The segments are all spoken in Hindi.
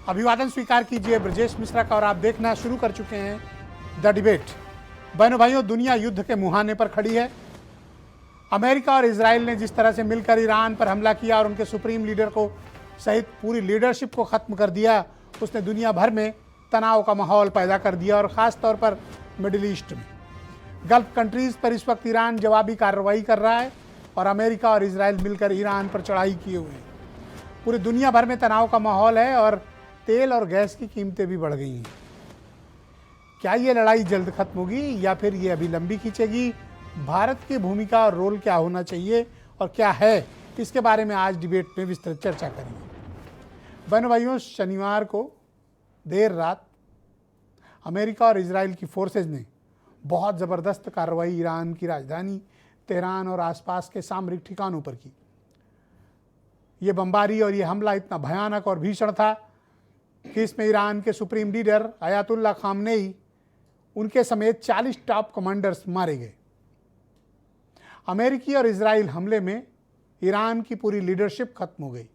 अभिवादन स्वीकार कीजिए ब्रजेश मिश्रा का और आप देखना शुरू कर चुके हैं द डिबेट। बहनों भाइयों, दुनिया युद्ध के मुहाने पर खड़ी है। अमेरिका और इजराइल ने जिस तरह से मिलकर ईरान पर हमला किया और उनके सुप्रीम लीडर को सहित पूरी लीडरशिप को ख़त्म कर दिया, उसने दुनिया भर में तनाव का माहौल पैदा कर दिया और ख़ास तौर पर मिडिल ईस्ट में। गल्फ कंट्रीज़ पर इस वक्त ईरान जवाबी कार्रवाई कर रहा है और अमेरिका और इजराइल मिलकर ईरान पर चढ़ाई किए हुए हैं। पूरी दुनिया भर में तनाव का माहौल है और तेल और गैस की कीमतें भी बढ़ गई हैं। क्या ये लड़ाई जल्द खत्म होगी या फिर ये अभी लंबी खींचेगी? भारत की भूमिका और रोल क्या होना चाहिए और क्या है, इसके बारे में आज डिबेट में विस्तृत चर्चा करेंगे। बहनों भाइयों, शनिवार को देर रात अमेरिका और इजराइल की फोर्सेज ने बहुत ज़बरदस्त कार्रवाई ईरान की राजधानी तेहरान और आसपास के सामरिक ठिकानों पर की। ये बमबारी और ये हमला इतना भयानक और भीषण था कि इसमें ईरान के सुप्रीम लीडर अयातुल्ला खामनेई, उनके समेत 40 टॉप कमांडर्स मारे गए। अमेरिकी और इजराइल हमले में ईरान की पूरी लीडरशिप खत्म हो गई।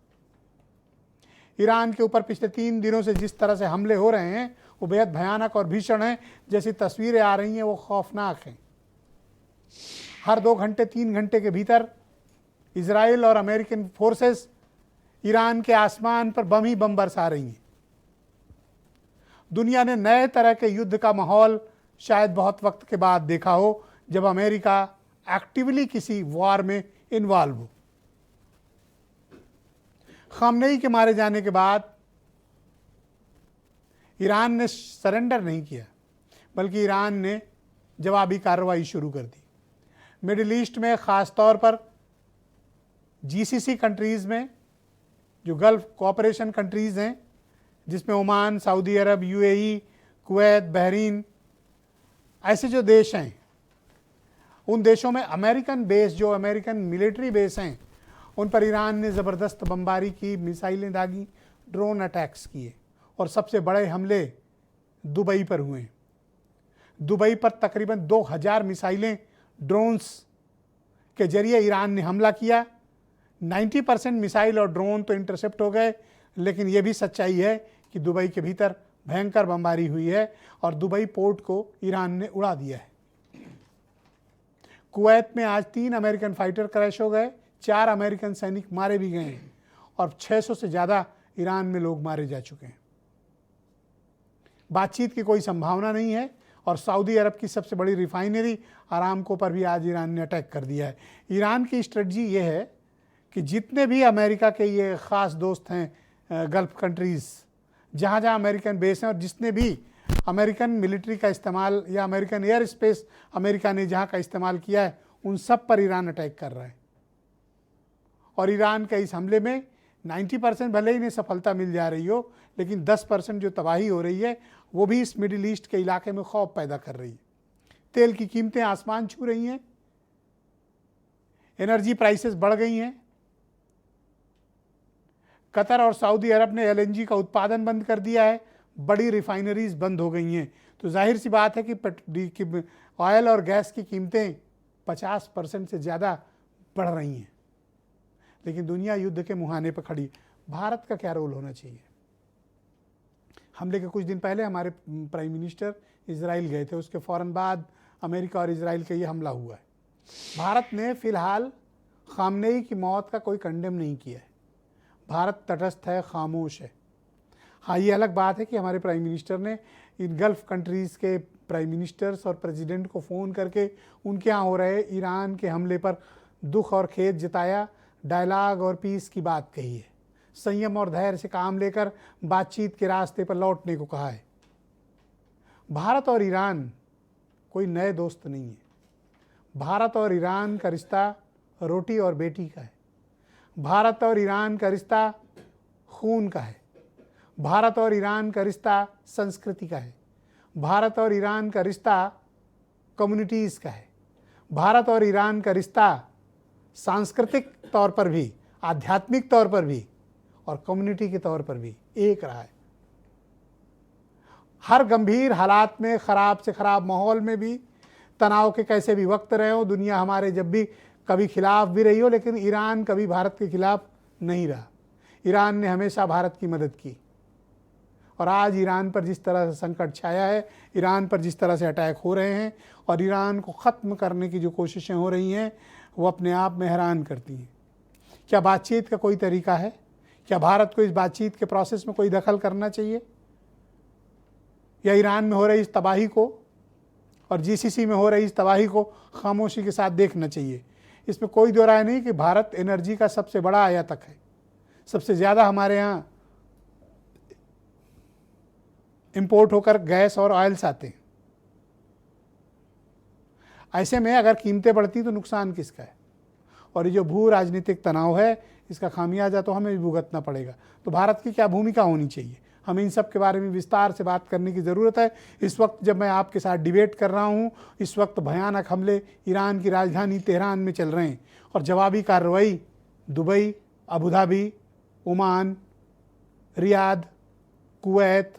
ईरान के ऊपर पिछले 3 दिनों से जिस तरह से हमले हो रहे हैं वो बेहद भयानक और भीषण हैं। जैसी तस्वीरें आ रही हैं वो खौफनाक हैं। हर 2 घंटे 3 घंटे के भीतर इजराइल और अमेरिकन फोर्सेस ईरान के आसमान पर बम ही बम बरसा रही हैं। दुनिया ने नए तरह के युद्ध का माहौल शायद बहुत वक्त के बाद देखा हो, जब अमेरिका एक्टिवली किसी वॉर में इन्वॉल्व हो। खामनेई के मारे जाने के बाद ईरान ने सरेंडर नहीं किया, बल्कि ईरान ने जवाबी कार्रवाई शुरू कर दी। मिडिल ईस्ट में ख़ास तौर पर जीसीसी कंट्रीज़ में, जो गल्फ कोऑपरेशन कंट्रीज़ हैं, जिसमें ओमान, सऊदी अरब, यूएई, कुवैत, बहरीन, ऐसे जो देश हैं, उन देशों में अमेरिकन बेस, जो अमेरिकन मिलिट्री बेस हैं, उन पर ईरान ने ज़बरदस्त बमबारी की, मिसाइलें दागी, ड्रोन अटैक्स किए और सबसे बड़े हमले दुबई पर हुए। दुबई पर तकरीबन 2000 मिसाइलें ड्रोन्स के जरिए ईरान ने हमला किया। 90% मिसाइल और ड्रोन तो इंटरसेप्ट हो गए, लेकिन ये भी सच्चाई है कि दुबई के भीतर भयंकर बमबारी हुई है और दुबई पोर्ट को ईरान ने उड़ा दिया है। कुवैत में आज 3 अमेरिकन फाइटर क्रैश हो गए, 4 अमेरिकन सैनिक मारे भी गए हैं और 600 से ज़्यादा ईरान में लोग मारे जा चुके हैं। बातचीत की कोई संभावना नहीं है और सऊदी अरब की सबसे बड़ी रिफाइनरी अरामको पर भी आज ईरान ने अटैक कर दिया है। ईरान की स्ट्रेटजी ये है कि जितने भी अमेरिका के ये ख़ास दोस्त हैं, गल्फ कंट्रीज़, जहाँ जहाँ अमेरिकन बेस हैं और जिसने भी अमेरिकन मिलिट्री का इस्तेमाल या अमेरिकन एयर स्पेस अमेरिका ने जहाँ का इस्तेमाल किया है, उन सब पर ईरान अटैक कर रहा है। और ईरान के इस हमले में 90% भले ही इन्हें सफलता मिल जा रही हो, लेकिन 10% जो तबाही हो रही है वो भी इस मिडिल ईस्ट के इलाके में खौफ पैदा कर रही है। तेल की कीमतें आसमान छू रही हैं, एनर्जी प्राइसेस बढ़ गई हैं। कतर और सऊदी अरब ने एलएनजी का उत्पादन बंद कर दिया है, बड़ी रिफाइनरीज बंद हो गई हैं। तो जाहिर सी बात है कि ऑयल और गैस की कीमतें 50% से ज़्यादा बढ़ रही हैं। लेकिन दुनिया युद्ध के मुहाने पर खड़ी। भारत का क्या रोल होना चाहिए? हमले के कुछ दिन पहले हमारे प्राइम मिनिस्टर इजराइल गए थे, उसके फ़ौरन बाद अमेरिका और इजराइल का ये हमला हुआ है। भारत ने फ़िलहाल खामनेई की मौत का कोई कंडेम नहीं किया है। भारत तटस्थ है, खामोश है। हाँ, ये अलग बात है कि हमारे प्राइम मिनिस्टर ने इन गल्फ़ कंट्रीज़ के प्राइम मिनिस्टर्स और प्रेसिडेंट को फ़ोन करके उनके यहाँ हो रहे ईरान के हमले पर दुख और खेद जताया, डायलॉग और पीस की बात कही है, संयम और धैर्य से काम लेकर बातचीत के रास्ते पर लौटने को कहा है। भारत और ईरान कोई नए दोस्त नहीं है। भारत और ईरान का रिश्ता रोटी और बेटी का है। भारत और ईरान का रिश्ता खून का है। भारत और ईरान का रिश्ता संस्कृति का है। भारत और ईरान का रिश्ता कम्युनिटीज़ का है। भारत और ईरान का रिश्ता सांस्कृतिक तौर पर भी, आध्यात्मिक तौर पर भी और कम्युनिटी के तौर पर भी एक रहा है। हर गंभीर हालात में, ख़राब से ख़राब माहौल में भी, तनाव के कैसे भी वक्त रहे हो, दुनिया हमारे जब भी कभी खिलाफ भी रही हो, लेकिन ईरान कभी भारत के खिलाफ नहीं रहा। ईरान ने हमेशा भारत की मदद की। और आज ईरान पर जिस तरह से संकट छाया है, ईरान पर जिस तरह से अटैक हो रहे हैं और ईरान को ख़त्म करने की जो कोशिशें हो रही हैं, वो अपने आप में हैरान करती हैं। क्या बातचीत का कोई तरीका है? क्या भारत को इस बातचीत के प्रोसेस में कोई दखल करना चाहिए, या ईरान में हो रही इस तबाही को और जीसीसी में हो रही इस तबाही को खामोशी के साथ देखना चाहिए? इसमें कोई दो राय नहीं कि भारत एनर्जी का सबसे बड़ा आयातक है। सबसे ज़्यादा हमारे यहाँ इंपोर्ट होकर गैस और ऑयल्स आते हैं। ऐसे में अगर कीमतें बढ़ती तो नुकसान किसका है? और ये जो भू राजनीतिक तनाव है, इसका खामियाजा तो हमें भी भुगतना पड़ेगा। तो भारत की क्या भूमिका होनी चाहिए, हमें इन सब के बारे में विस्तार से बात करने की ज़रूरत है। इस वक्त जब मैं आपके साथ डिबेट कर रहा हूँ, इस वक्त भयानक हमले ईरान की राजधानी तेहरान में चल रहे हैं और जवाबी कार्रवाई Dubai, Abu Dhabi, Oman, Riyadh, Kuwait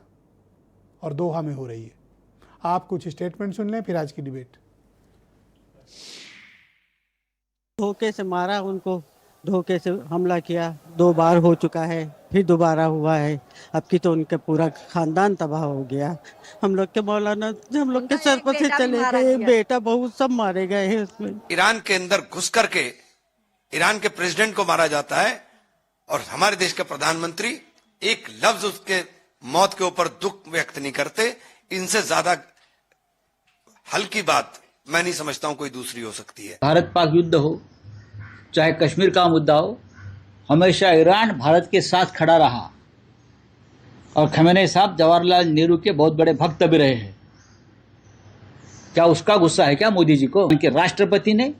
और दोहा में हो रही है। आप कुछ स्टेटमेंट सुन लें, फिर आज की डिबेट। धोखे से मारा उनको, धोखे से हमला किया, 2 बार हो चुका है, फिर दोबारा हुआ है। अब की तो उनका पूरा खानदान तबाह हो गया। हम लोग के मौलाना हम लोग के सर पर से चले गए, बेटा बहू सब मारे गए हैं उसमें। ईरान के अंदर घुस करके ईरान के प्रेसिडेंट को मारा जाता है और हमारे देश के प्रधानमंत्री एक लफ्ज उसके मौत के ऊपर दुख व्यक्त नहीं करते। इनसे ज्यादा हल्की बात मैं नहीं समझता हूं कोई दूसरी हो सकती है। भारत पाक युद्ध हो, चाहे कश्मीर का मुद्दा हो, हमेशा ईरान भारत के साथ खड़ा रहा और खमेनी साहब जवाहरलाल नेहरू के बहुत बड़े भक्त भी रहे हैं। क्या उसका गुस्सा है क्या मोदी जी को? उनके राष्ट्रपति ने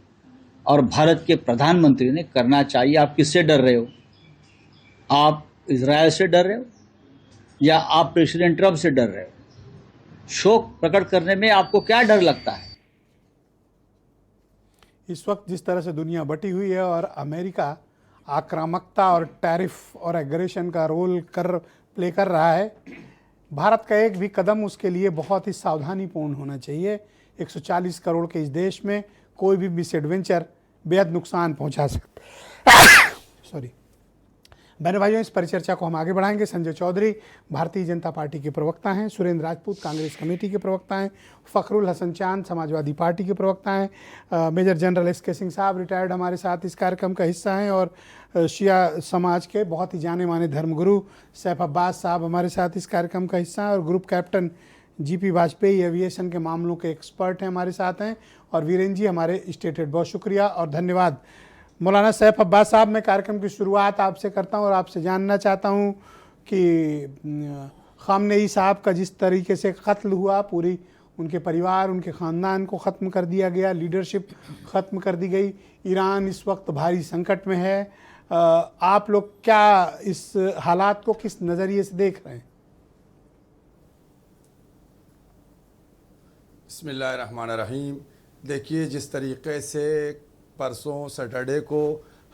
और भारत के प्रधानमंत्री ने करना चाहिए। आप किससे डर रहे हो? आप इजरायल से डर रहे हो या आप प्रेसिडेंट ट्रंप से डर रहे हो? शोक प्रकट करने में आपको क्या डर लगता है? इस वक्त जिस तरह से दुनिया बटी हुई है और अमेरिका आक्रामकता और टैरिफ और एग्रेशन का रोल प्ले कर रहा है, भारत का एक भी कदम उसके लिए बहुत ही सावधानीपूर्ण होना चाहिए। 140 करोड़ के इस देश में कोई भी मिसएडवेंचर बेहद नुकसान पहुंचा सकता है। सॉरी बहनों भाइयों, इस परिचर्चा को हम आगे बढ़ाएंगे। संजय चौधरी भारतीय जनता पार्टी के प्रवक्ता हैं, सुरेंद्र राजपूत कांग्रेस कमेटी के प्रवक्ता हैं, फ़खरुल हसन चांद समाजवादी पार्टी के प्रवक्ता हैं, मेजर जनरल एस.के. सिंह साहब रिटायर्ड हमारे साथ इस कार्यक्रम का हिस्सा हैं, और शिया समाज के बहुत ही जाने माने धर्मगुरु सैफ अब्बास साहब हमारे साथ इस कार्यक्रम का हिस्सा हैं, और group captain GP. Vajpayee aviation के मामलों के एक्सपर्ट हैं हमारे साथ हैं, और वीरेंद्र जी हमारे स्टेट हेड। बहुत शुक्रिया और धन्यवाद। मौलाना सैफ अब्बास साहब, मैं कार्यक्रम की शुरुआत आपसे करता हूं और आपसे जानना चाहता हूं कि खामनेई साहब का जिस तरीके से कत्ल हुआ, पूरी उनके परिवार, उनके ख़ानदान को ख़त्म कर दिया गया, लीडरशिप ख़त्म कर दी गई, ईरान इस वक्त भारी संकट में है, आप लोग क्या इस हालात को किस नज़रिए से देख रहे हैं? बिस्मिल्लाहिर्रहमानिर्रहीम। देखिए, जिस तरीके से परसों सैटरडे को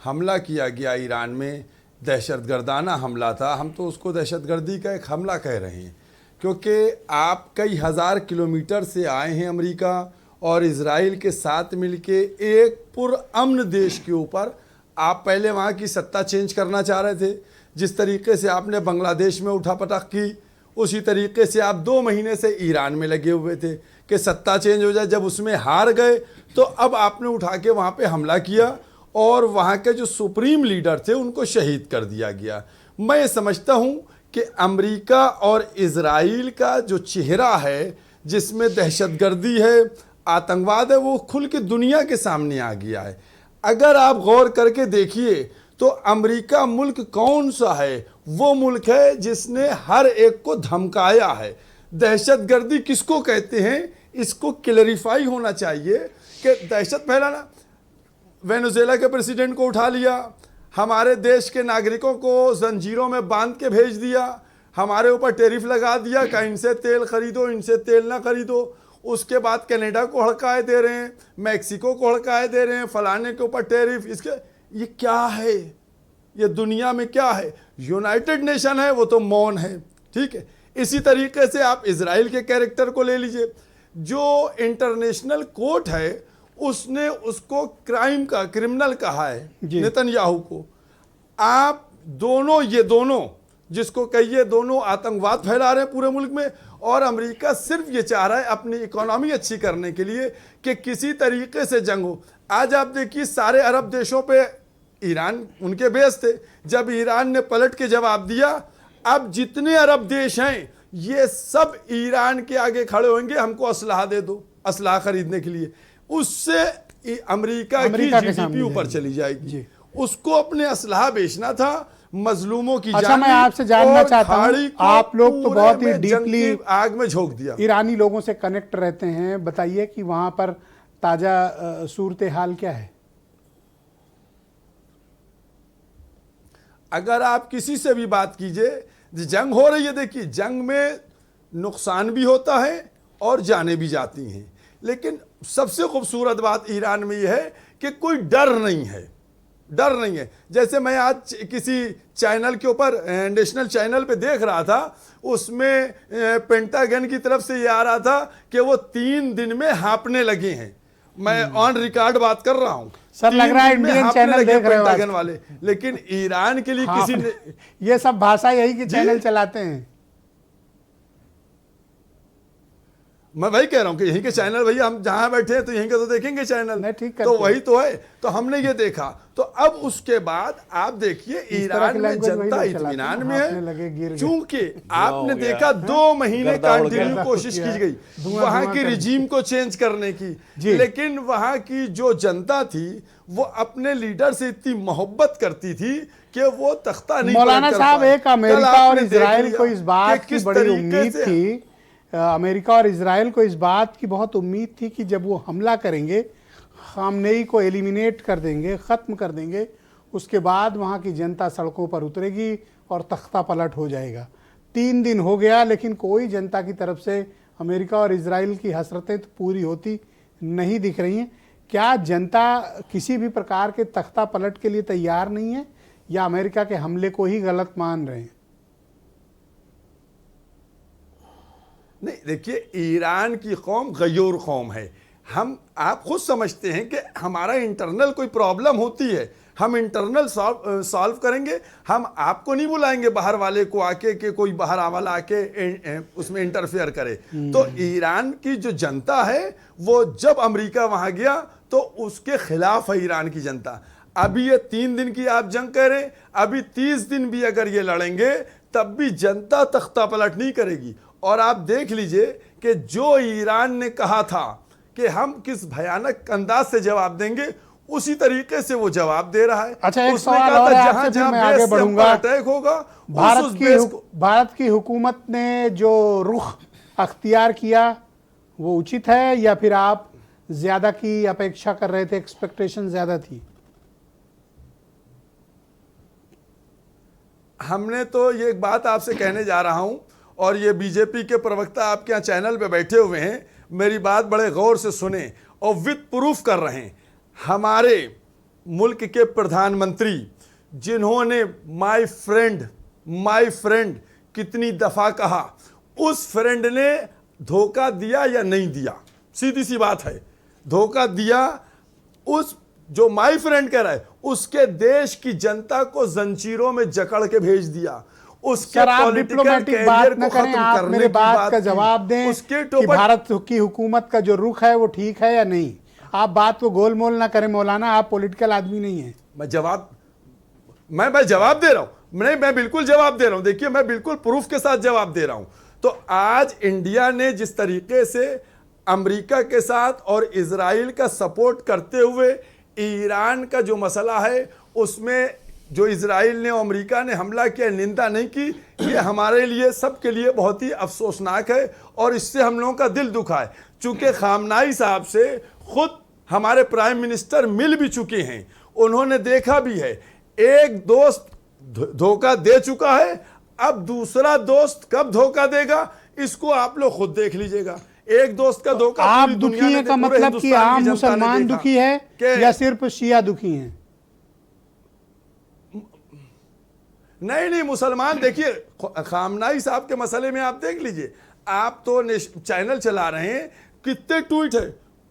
हमला किया गया ईरान में, दहशतगर्दाना हमला था। हम तो उसको दहशतगर्दी का एक हमला कह रहे हैं, क्योंकि आप कई हज़ार किलोमीटर से आए हैं अमेरिका और इजराइल के साथ मिलके एक पुरअमन देश के ऊपर। आप पहले वहाँ की सत्ता चेंज करना चाह रहे थे। जिस तरीके से आपने बांग्लादेश में उठापटक की, उसी तरीके से आप 2 महीने से ईरान में लगे हुए थे कि सत्ता चेंज हो जाए। जब उसमें हार गए तो अब आपने उठा के वहाँ पे हमला किया और वहाँ के जो सुप्रीम लीडर थे उनको शहीद कर दिया गया। मैं ये समझता हूँ कि अमेरिका और इजराइल का जो चेहरा है, जिसमें दहशतगर्दी है, आतंकवाद है, वो खुल के दुनिया के सामने आ गया है। अगर आप गौर करके देखिए तो अमेरिका मुल्क कौन सा है? वो मुल्क है जिसने हर एक को धमकाया है। दहशतगर्दी किसको कहते हैं, इसको क्लैरिफाई होना चाहिए कि दहशत फैलाना। वेनेजुएला के प्रेसिडेंट को उठा लिया, हमारे देश के नागरिकों को जंजीरों में बांध के भेज दिया, हमारे ऊपर टैरिफ लगा दिया कि इनसे तेल खरीदो, इनसे तेल ना खरीदो। उसके बाद कनाडा को हड़काए दे रहे हैं, मैक्सिको को हड़काए दे रहे हैं, फलाने के ऊपर टैरिफ। इसके ये क्या है? ये दुनिया में क्या है? यूनाइटेड नेशन है, वो तो मौन है। ठीक है, इसी तरीके से आप इजराइल के कैरेक्टर को ले लीजिए। जो इंटरनेशनल कोर्ट है उसने उसको क्रिमिनल कहा है नेतन्याहू को। आप दोनों, ये दोनों जिसको कहिए दोनों आतंकवाद फैला रहे हैं पूरे मुल्क में, और अमेरिका सिर्फ ये चाह रहा है अपनी इकोनॉमी अच्छी करने के लिए कि किसी तरीके से जंग हो। आज आप देखिए सारे अरब देशों पे ईरान उनके बेस थे, जब ईरान ने पलट के जवाब दिया, अब जितने अरब देश हैं ये सब ईरान के आगे खड़े होंगे, हमको असलाह दे दो, असलाह खरीदने के लिए। उससे अमेरिका की जीडीपी ऊपर चली जाएगी। उसको अपने असलाह बेचना था, मजलूमों की अच्छा, मैं आपसे जानना चाहता हूं, आप लोग तो बहुत ही डीपली आग में झोंक दिया, ईरानी लोगों से कनेक्ट रहते हैं, बताइए कि वहां पर ताजा सूरत हाल क्या है? अगर आप किसी से भी बात कीजिए, जंग हो रही है, देखिए जंग में नुकसान भी होता है और जाने भी जाती हैं, लेकिन सबसे खूबसूरत बात ईरान में यह है कि कोई डर नहीं है, डर नहीं है। जैसे मैं आज किसी चैनल के ऊपर, नेशनल चैनल पे देख रहा था, उसमें पेंटागन की तरफ से ये आ रहा था कि वो 3 दिन में हाँपने लगे हैं। मैं ऑन रिकॉर्ड बात कर रहा हूं सर, लग रहा है इंडियन चैनल देख रहे हो पेंटागन वाले, लेकिन ईरान के लिए किसी ने ये सब भाषा यही के चैनल चलाते हैं। मैं वही कह रहा हूं कि यहीं के चैनल, भैया हम जहां बैठे हैं तो यहीं के तो देखेंगे चैनल, नहीं, ठीक तो वही तो है। तो हमने ये देखा, तो अब उसके बाद आप देखिए ईरान में जनता इत्मीनान में है, चूंकि आपने देखा 2 महीने कंटिन्यू कोशिश की गई वहां की रिजीम को चेंज करने की, लेकिन वहां की जो जनता थी वो अपने लीडर से इतनी मोहब्बत करती थी कि वो तख्ता नहीं। मौलाना साहब, एक अमेरिका और इजराइल को इस बात की बड़ी उम्मीद थी, अमेरिका और इजराइल को इस बात की बहुत उम्मीद थी कि जब वो हमला करेंगे, खामनेई को एलिमिनेट कर देंगे, ख़त्म कर देंगे, उसके बाद वहाँ की जनता सड़कों पर उतरेगी और तख्ता पलट हो जाएगा। 3 दिन हो गया, लेकिन कोई जनता की तरफ से अमेरिका और इजराइल की हसरतें तो पूरी होती नहीं दिख रही हैं। क्या जनता किसी भी प्रकार के तख्ता पलट के लिए तैयार नहीं है, या अमेरिका के हमले को ही गलत मान रहे हैं? नहीं, देखिए ईरान की कौम गयूर कौम है। आप खुद समझते हैं कि हमारा इंटरनल कोई प्रॉब्लम होती है, हम इंटरनल सॉल्व करेंगे, हम आपको नहीं बुलाएंगे बाहर वाले को आके कि कोई बाहर वाला आके उसमें इंटरफेयर करे। तो ईरान की जो जनता है वो जब अमेरिका वहां गया तो उसके खिलाफ है ईरान की जनता। अभी ये 3 दिन की आप जंग कह रहे, अभी 30 दिन भी अगर ये लड़ेंगे तब भी जनता तख्ता पलट नहीं करेगी। और आप देख लीजिए कि जो ईरान ने कहा था कि हम किस भयानक अंदाज से जवाब देंगे, उसी तरीके से वो जवाब दे रहा है। अच्छा, एक सवाल और है आपसे, फिर मैं आगे बढ़ूंगा। अटैक होगा, भारत की हुकूमत ने जो रुख अख्तियार किया वो उचित है, या फिर आप ज्यादा की अपेक्षा कर रहे थे, एक्सपेक्टेशन ज्यादा थी? हमने तो ये एक बात आपसे कहने जा रहा हूं, और ये बीजेपी के प्रवक्ता आपके यहाँ चैनल पे बैठे हुए हैं, मेरी बात बड़े गौर से सुने और विद प्रूफ कर रहे हैं। हमारे मुल्क के प्रधानमंत्री जिन्होंने माय फ्रेंड कितनी दफा कहा, उस फ्रेंड ने धोखा दिया या नहीं दिया? सीधी सी बात है, धोखा दिया। उस जो माय फ्रेंड कह रहा है उसके देश की जनता को जंजीरों में जकड़ के भेज दिया, उसके डिप्लोमेटिक बात न करें, आप मेरे बात का जवाब दें कि भारत की हुकूमत का जो रुख है वो ठीक है या नहीं। आप बात को गोलमोल ना करें मौलाना, आप पॉलिटिकल आदमी नहीं हैं। मैं जवाब दे रहा हूं, मैं बिल्कुल जवाब दे रहा हूं। देखिए मैं बिल्कुल प्रूफ के साथ जवाब दे रहा हूं। तो आज इंडिया ने जिस तरीके से अमेरिका के साथ और इजराइल का सपोर्ट करते हुए ईरान का जो मसला है उसमें जो इजराइल ने और अमेरिका ने हमला किया, निंदा नहीं की, ये हमारे लिए सबके लिए बहुत ही अफसोसनाक है और इससे हम लोगों का दिल दुखा है। चूंकि खामनाई साहब से खुद हमारे प्राइम मिनिस्टर मिल भी चुके हैं, उन्होंने देखा भी है, एक दोस्त धोखा दे चुका है, अब दूसरा दोस्त कब धोखा देगा इसको आप लोग खुद देख लीजिएगा। एक दोस्त का धोखा आप दुखी हैं का मतलब कि आम मुसलमान दुखी है या सिर्फ शिया दुखी हैं? नहीं, मुसलमान देखिए, खामनाई साहब के मसले में आप देख लीजिए, आप तो चैनल चला रहे हैं, कितने ट्वीट है,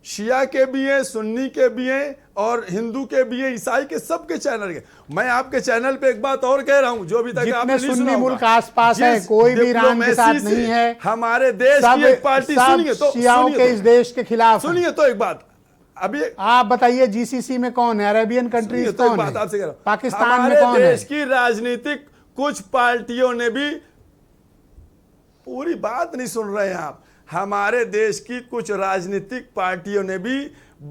शिया के भी हैं, सुन्नी के भी हैं और हिंदू के भी हैं, ईसाई के, सबके चैनल के। मैं आपके चैनल पे एक बात और कह रहा हूं जो अभी तक आपने नहीं सुना सुन्नी होगा। मुल्क आसपास है, कोई भी ईरान के साथ डिप्लोमेसी नहीं से है। हमारे देश सब की एक पार्टी, सुनिए तो, शियाओं के इस देश के खिलाफ है। सुनिए तो एक बात, अभी आप बताइए जीसीसी में कौन है, अरेबियन कंट्रीज तो एक कौन बात है, आपसे कह रहा हूं, पाकिस्तान में हमारे कौन है? देश की राजनीतिक कुछ पार्टियों ने भी, पूरी बात नहीं सुन रहे हैं आप, हमारे देश की कुछ राजनीतिक पार्टियों ने भी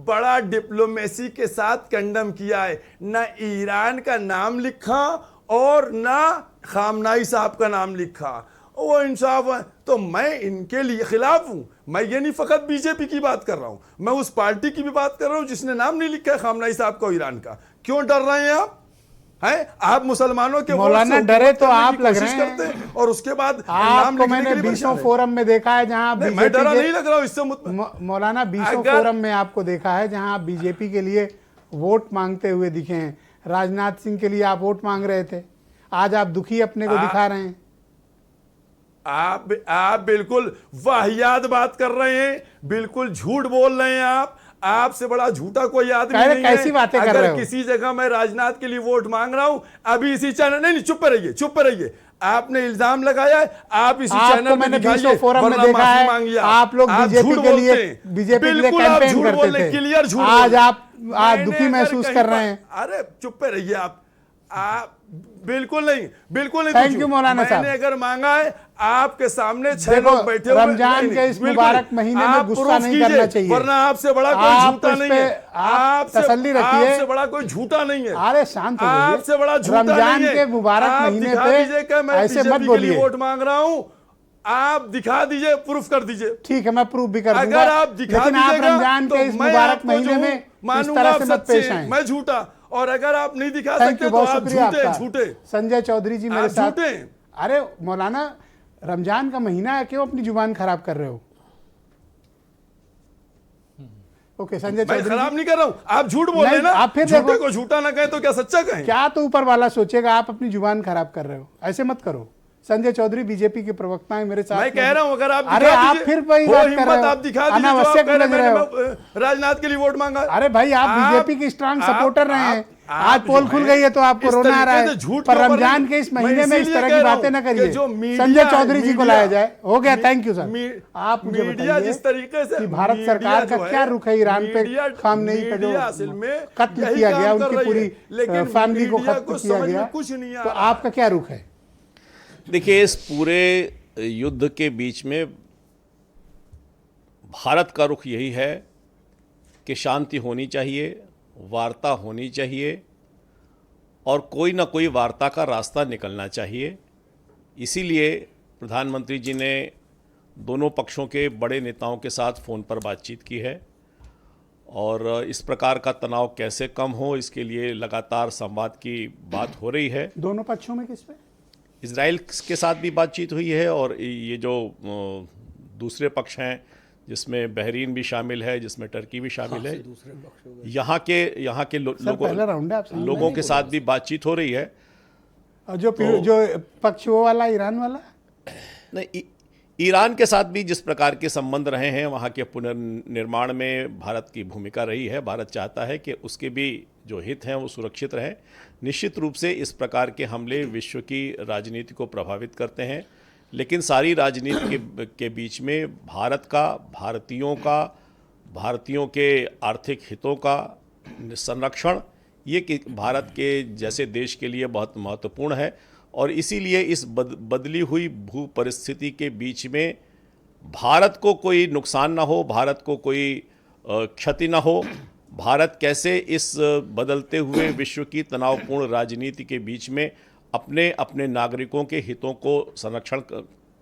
बड़ा डिप्लोमेसी के साथ कंडम किया है। ना ईरान का नाम लिखा और ना खामनाई साहब का नाम लिखा, वो इंसाफ है। तो मैं इनके लिए खिलाफ हूं। मैं ये नहीं फकत बीजेपी की बात कर रहा हूं, मैं उस पार्टी की भी बात कर रहा हूं जिसने नाम नहीं लिखा है खामनाई साहब को ईरान का। क्यों डर रहे हैं आप? हैं आप मुसलमानों के मौलाना डरे तो आप लग रहे करते हैं, हैं और उसके बाद नाम आपको लिखने मैंने के लिए बीसों परेशान है। फोरम में देखा है जहां नहीं, मैं बीजेपी डरा के नहीं लग रहा हूं इससे मौलाना बीसों अगर- फोरम में आपको देखा है जहां आप बीजेपी के लिए वोट मांगते हुए दिखे हैं। राजनाथ सिंह के लिए आप वोट मांग रहे थे, आज आप दुखी अपने को दिखा रहे हैं। आप बिल्कुल वाहियात बात कर रहे हैं, बिल्कुल झूठ बोल रहे हैं आप। आपसे बड़ा झूठा कोई आदमी कह रहे, नहीं है। कैसी बातें कर रहे हो? किसी जगह मैं राजनाथ के लिए वोट मांग रहा हूं, अभी इसी चैनल, नहीं चुप पे रहिए, चुप पे रहिए। आपने इल्जाम लगाया है, आप इसी चैनल पे मैंने दिखाइए, बीसों फोरम में वरना देखा माफी है, मांगिए। आप लोग आप बीजेपी झूठ के बोलते लिए हैं। बीजेपी के लिए बिल्कुल आप कैंपेन झूठ बोल करते रहे हैं, थे। क्लियर झूठ आज बोल रहे हैं। आप मैंने दुखी अगर महसूस कहीं कर रहे हैं। अरे चुप पे रहिए आप बिल्कुल नहीं, बिल्कुल नहीं। Thank you मौलाना साहब। मैंने अगर मांगा है आपके सामने 6 देखो, लोग बैठे हुए, रमजान के इस बिल्कुल मुबारक महीने में आप गुस्सा प्रूफ नहीं कीजिए, करना चाहिए। वरना आपसे बड़ा कोई आप झूठा इस नहीं पे है। आप तसल्ली रखिए। आपसे बड़ा कोई झूठा नहीं है। अरे शांत हो जाइए। आपसे बड़ा झूठा रमजान नहीं है। के मुबारक आप महीने दिखा पे दीजिए कि मैं ऐसे मत बीजेपी के लिए बोलिए। वोट मांग रहा हूं, आप दिखा दीजिए, प्रूफ कर दीजिए। ठीक है, मैं प्रूफ भी कर दूंगा। अगर आप दिखा लेकिन आप दीजिएगा रमजान तो के इस मैं मुबारक आपको महीने जो में इस मानूंगा तरह आप से मत सच्चे पेश हैं, आए। मैं झूठा। और अगर आप नहीं दिखा थैंक सकते यू, तो बहुत आप शुक्रिया झूठे आपका। झूठे संजय चौधरी जी मेरे आप साथ। झूठे हैं। अरे मौलाना, रमजान का महीना है, क्यों अपनी जुबान खराब कर रहे हो? ओके संजय मैं चौधरी खराब जी, नहीं कर रहा हूं, आप झूठ बोल रहे हैं नहीं, ना। आप फिर झूठे देखो। को झूठा ना कहें तो क्या सच्चा कहें? क्या तो ऊपर वाला सोचेगा, आप अपनी जुबान खराब कर रहे हो, ऐसे मत करो। संजय चौधरी बीजेपी के प्रवक्ता हैं मेरे साथ। मैं कह रहा हूं अगर आप अरे दिखा आप दीजिए, फिर वही हो बात कर हिम्मत रहे हो, आप दिखा दीजिए जो आप अनावश्यक कह रहे लग रहे हो। मैं राजनाथ के लिए वोट मांगा। अरे भाई, आप बीजेपी की स्ट्रांग सपोर्टर रहे हैं। आज पोल खुल गई है तो आपको रोना आ रहा है, पर रमजान के इस महीने में इस तरह की बातें न करिए। संजय चौधरी जी को लाया जाए। हो गया, थैंक यू सर। आप मुझे मीडिया जिस बताइए तरीके से कि भारत सरकार का क्या रुख है ईरान पे? खामनेई का जो कत्ल किया गया, उनकी पूरी फैमिली को खत्म किया गया, कुछ नहीं आ तो रहा। आपका क्या रुख है? देखिए, इस पूरे युद्ध के बीच में भारत का रुख यही है कि शांति होनी चाहिए, वार्ता होनी चाहिए और कोई ना कोई वार्ता का रास्ता निकलना चाहिए। इसीलिए प्रधानमंत्री जी ने दोनों पक्षों के बड़े नेताओं के साथ फ़ोन पर बातचीत की है और इस प्रकार का तनाव कैसे कम हो, इसके लिए लगातार संवाद की बात हो रही है। दोनों पक्षों में किस पे? इजराइल के साथ भी बातचीत हुई है और ये जो दूसरे पक्ष हैं जिसमें बहरीन भी शामिल है, जिसमें टर्की भी शामिल है, यहाँ के पहला राउंड है, आप समझ लोगों के साथ भी बातचीत हो रही है। और जो पक्ष वो वाला, ईरान वाला नहीं, ईरान के साथ भी जिस प्रकार के संबंध रहे हैं, वहाँ के पुनर्निर्माण में भारत की भूमिका रही है। भारत चाहता है कि उसके भी जो हित हैं वो सुरक्षित रहें। निश्चित रूप से इस प्रकार के हमले विश्व की राजनीति को प्रभावित करते हैं, लेकिन सारी राजनीति के बीच में भारत का, भारतीयों के आर्थिक हितों का संरक्षण ये कि भारत के जैसे देश के लिए बहुत महत्वपूर्ण है। और इसीलिए इस बदली हुई भू परिस्थिति के बीच में भारत को कोई नुकसान ना हो, भारत को कोई क्षति ना हो, भारत कैसे इस बदलते हुए विश्व की तनावपूर्ण राजनीति के बीच में अपने अपने नागरिकों के हितों को संरक्षण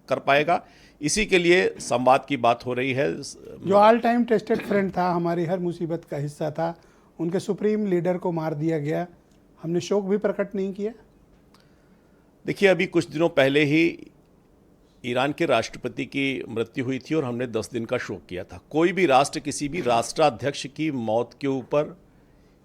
कर पाएगा, इसी के लिए संवाद की बात हो रही है। जो ऑल टाइम टेस्टेड फ्रेंड था, हमारी हर मुसीबत का हिस्सा था, उनके सुप्रीम लीडर को मार दिया गया, हमने शोक भी प्रकट नहीं किया। देखिए, अभी कुछ दिनों पहले ही ईरान के राष्ट्रपति की मृत्यु हुई थी और हमने 10 दिन का शोक किया था। कोई भी राष्ट्र किसी भी राष्ट्राध्यक्ष की मौत के ऊपर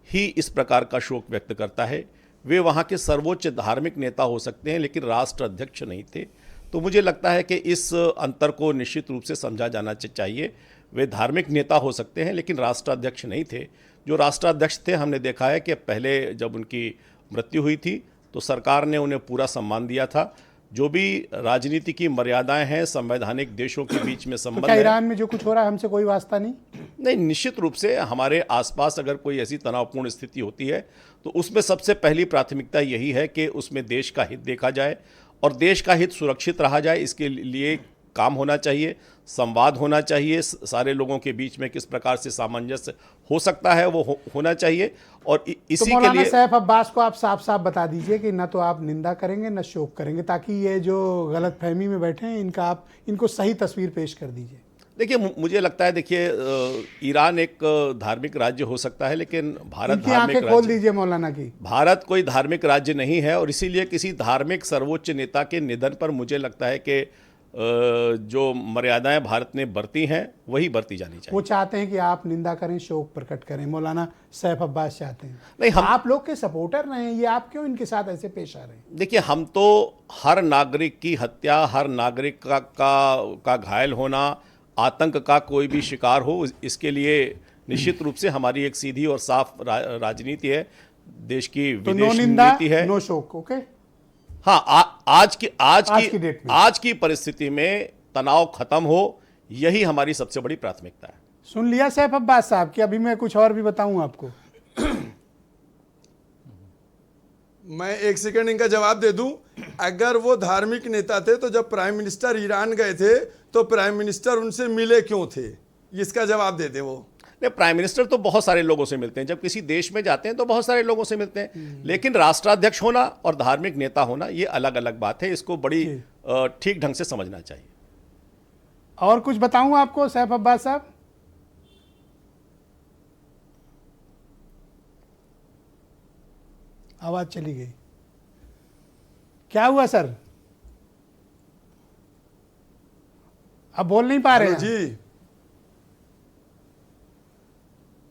ही इस प्रकार का शोक व्यक्त करता है। वे वहाँ के सर्वोच्च धार्मिक नेता हो सकते हैं, लेकिन राष्ट्राध्यक्ष नहीं थे। तो मुझे लगता है कि इस अंतर को निश्चित रूप से समझा जाना चाहिए। वे धार्मिक नेता हो सकते हैं लेकिन राष्ट्राध्यक्ष नहीं थे। जो राष्ट्राध्यक्ष थे, हमने देखा है कि पहले जब उनकी मृत्यु हुई थी तो सरकार ने उन्हें पूरा सम्मान दिया था। जो भी राजनीति की मर्यादाएं हैं, संवैधानिक देशों के बीच में तो संबंध क्या है, ईरान में जो कुछ हो रहा है हमसे कोई वास्ता नहीं? नहीं, निश्चित रूप से हमारे आसपास अगर कोई ऐसी तनावपूर्ण स्थिति होती है तो उसमें सबसे पहली प्राथमिकता यही है कि उसमें देश का हित देखा जाए और देश का हित सुरक्षित रहा जाए। इसके लिए काम होना चाहिए, संवाद होना चाहिए, सारे लोगों के बीच में किस प्रकार से सामंजस्य हो सकता है वो होना चाहिए। और तो इसी के मौलाना लिए सैफ अब्बास को आप साफ साफ बता दीजिए कि न तो आप निंदा करेंगे न शोक करेंगे, ताकि ये जो गलत फहमी में बैठे हैं इनको सही तस्वीर पेश कर दीजिए। देखिए, मुझे लगता है, देखिए, ईरान एक धार्मिक राज्य हो सकता है लेकिन भारत इनकी धार्मिक आंखें खोल राज्य, दीजिए मौलाना की। भारत कोई धार्मिक राज्य नहीं है और इसीलिए किसी धार्मिक सर्वोच्च नेता के निधन पर मुझे लगता है कि जो मर्यादाएं भारत ने बरती हैं वही बरती जानी वो चाहिए। चाहते हैं कि आप निंदा करें, शोक प्रकट करें, मौलाना सैफ अब्बास चाहते हैं। नहीं, आप लोग के सपोर्टर रहे हैं, ये आप क्यों इनके साथ ऐसे पेश आ रहे हैं? देखिए, हम तो हर नागरिक की हत्या, हर नागरिक का घायल होना, आतंक का कोई भी शिकार हो, इसके लिए निश्चित रूप से हमारी एक सीधी और साफ राजनीति है, देश की तो नो विदेश निंदा नीति है। नो शोक। ओके। हाँ, आज की डेट में, आज की परिस्थिति में तनाव खत्म हो, यही हमारी सबसे बड़ी प्राथमिकता है। सुन लिया सैफ अब्बास साहब कि अभी मैं कुछ और भी बताऊं आपको? मैं एक सेकंड इनका जवाब दे दूं। अगर वो धार्मिक नेता थे तो जब प्राइम मिनिस्टर ईरान गए थे तो प्राइम मिनिस्टर उनसे मिले क्यों थे? इसका जवाब देते वो। नहीं, प्राइम मिनिस्टर तो बहुत सारे लोगों से मिलते हैं, जब किसी देश में जाते हैं तो बहुत सारे लोगों से मिलते हैं, लेकिन राष्ट्राध्यक्ष होना और धार्मिक नेता होना ये अलग अलग बात है। इसको बड़ी ठीक ढंग से समझना चाहिए। और कुछ बताऊं आपको सैफ अब्बास साहब? आवाज चली गई, क्या हुआ सर? अब बोल नहीं पा रहे हैं जी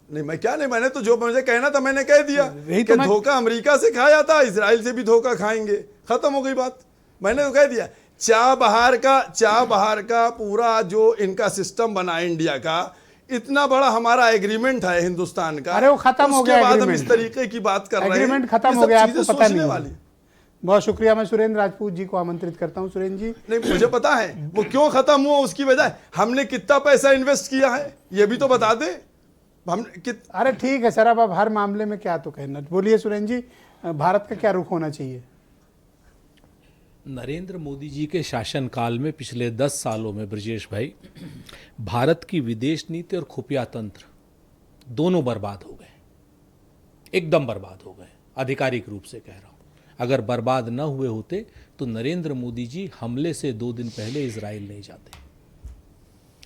नहीं, मैं क्या नहीं, मैंने तो जो मुझे कहना था मैंने कह दिया यही कि तो धोखा अमेरिका से खाया था, इजराइल से भी धोखा खाएंगे, खत्म हो गई बात। मैंने तो कह दिया। चाह बहार का पूरा जो इनका सिस्टम बना इंडिया का, इतना बड़ा हमारा एग्रीमेंट है हिंदुस्तान का, अरे वो खत्म हो गया उसके बाद हम agreement। इस तरीके की बात कर रहे हैं। एग्रीमेंट खत्म ये हो सब गया, चीजें आपको पता सोचने नहीं वाली। है। बहुत शुक्रिया, मैं सुरेंद्र राजपूत जी को आमंत्रित करता हूं। सुरेंद्र जी, नहीं, मुझे पता है वो क्यों खत्म हुआ, उसकी वजह हमने कितना पैसा इन्वेस्ट किया है ये भी तो बता दे। हम अरे ठीक है सर, अब हर मामले में क्या तो कहना। बोलिए सुरेंद्र जी, भारत का क्या रुख होना चाहिए? नरेंद्र मोदी जी के शासनकाल में पिछले 10 सालों में ब्रजेश भाई, भारत की विदेश नीति और खुफिया तंत्र दोनों बर्बाद हो गए, एकदम बर्बाद हो गए। आधिकारिक रूप से कह रहा हूं, अगर बर्बाद न हुए होते तो नरेंद्र मोदी जी हमले से 2 दिन पहले इजराइल नहीं जाते।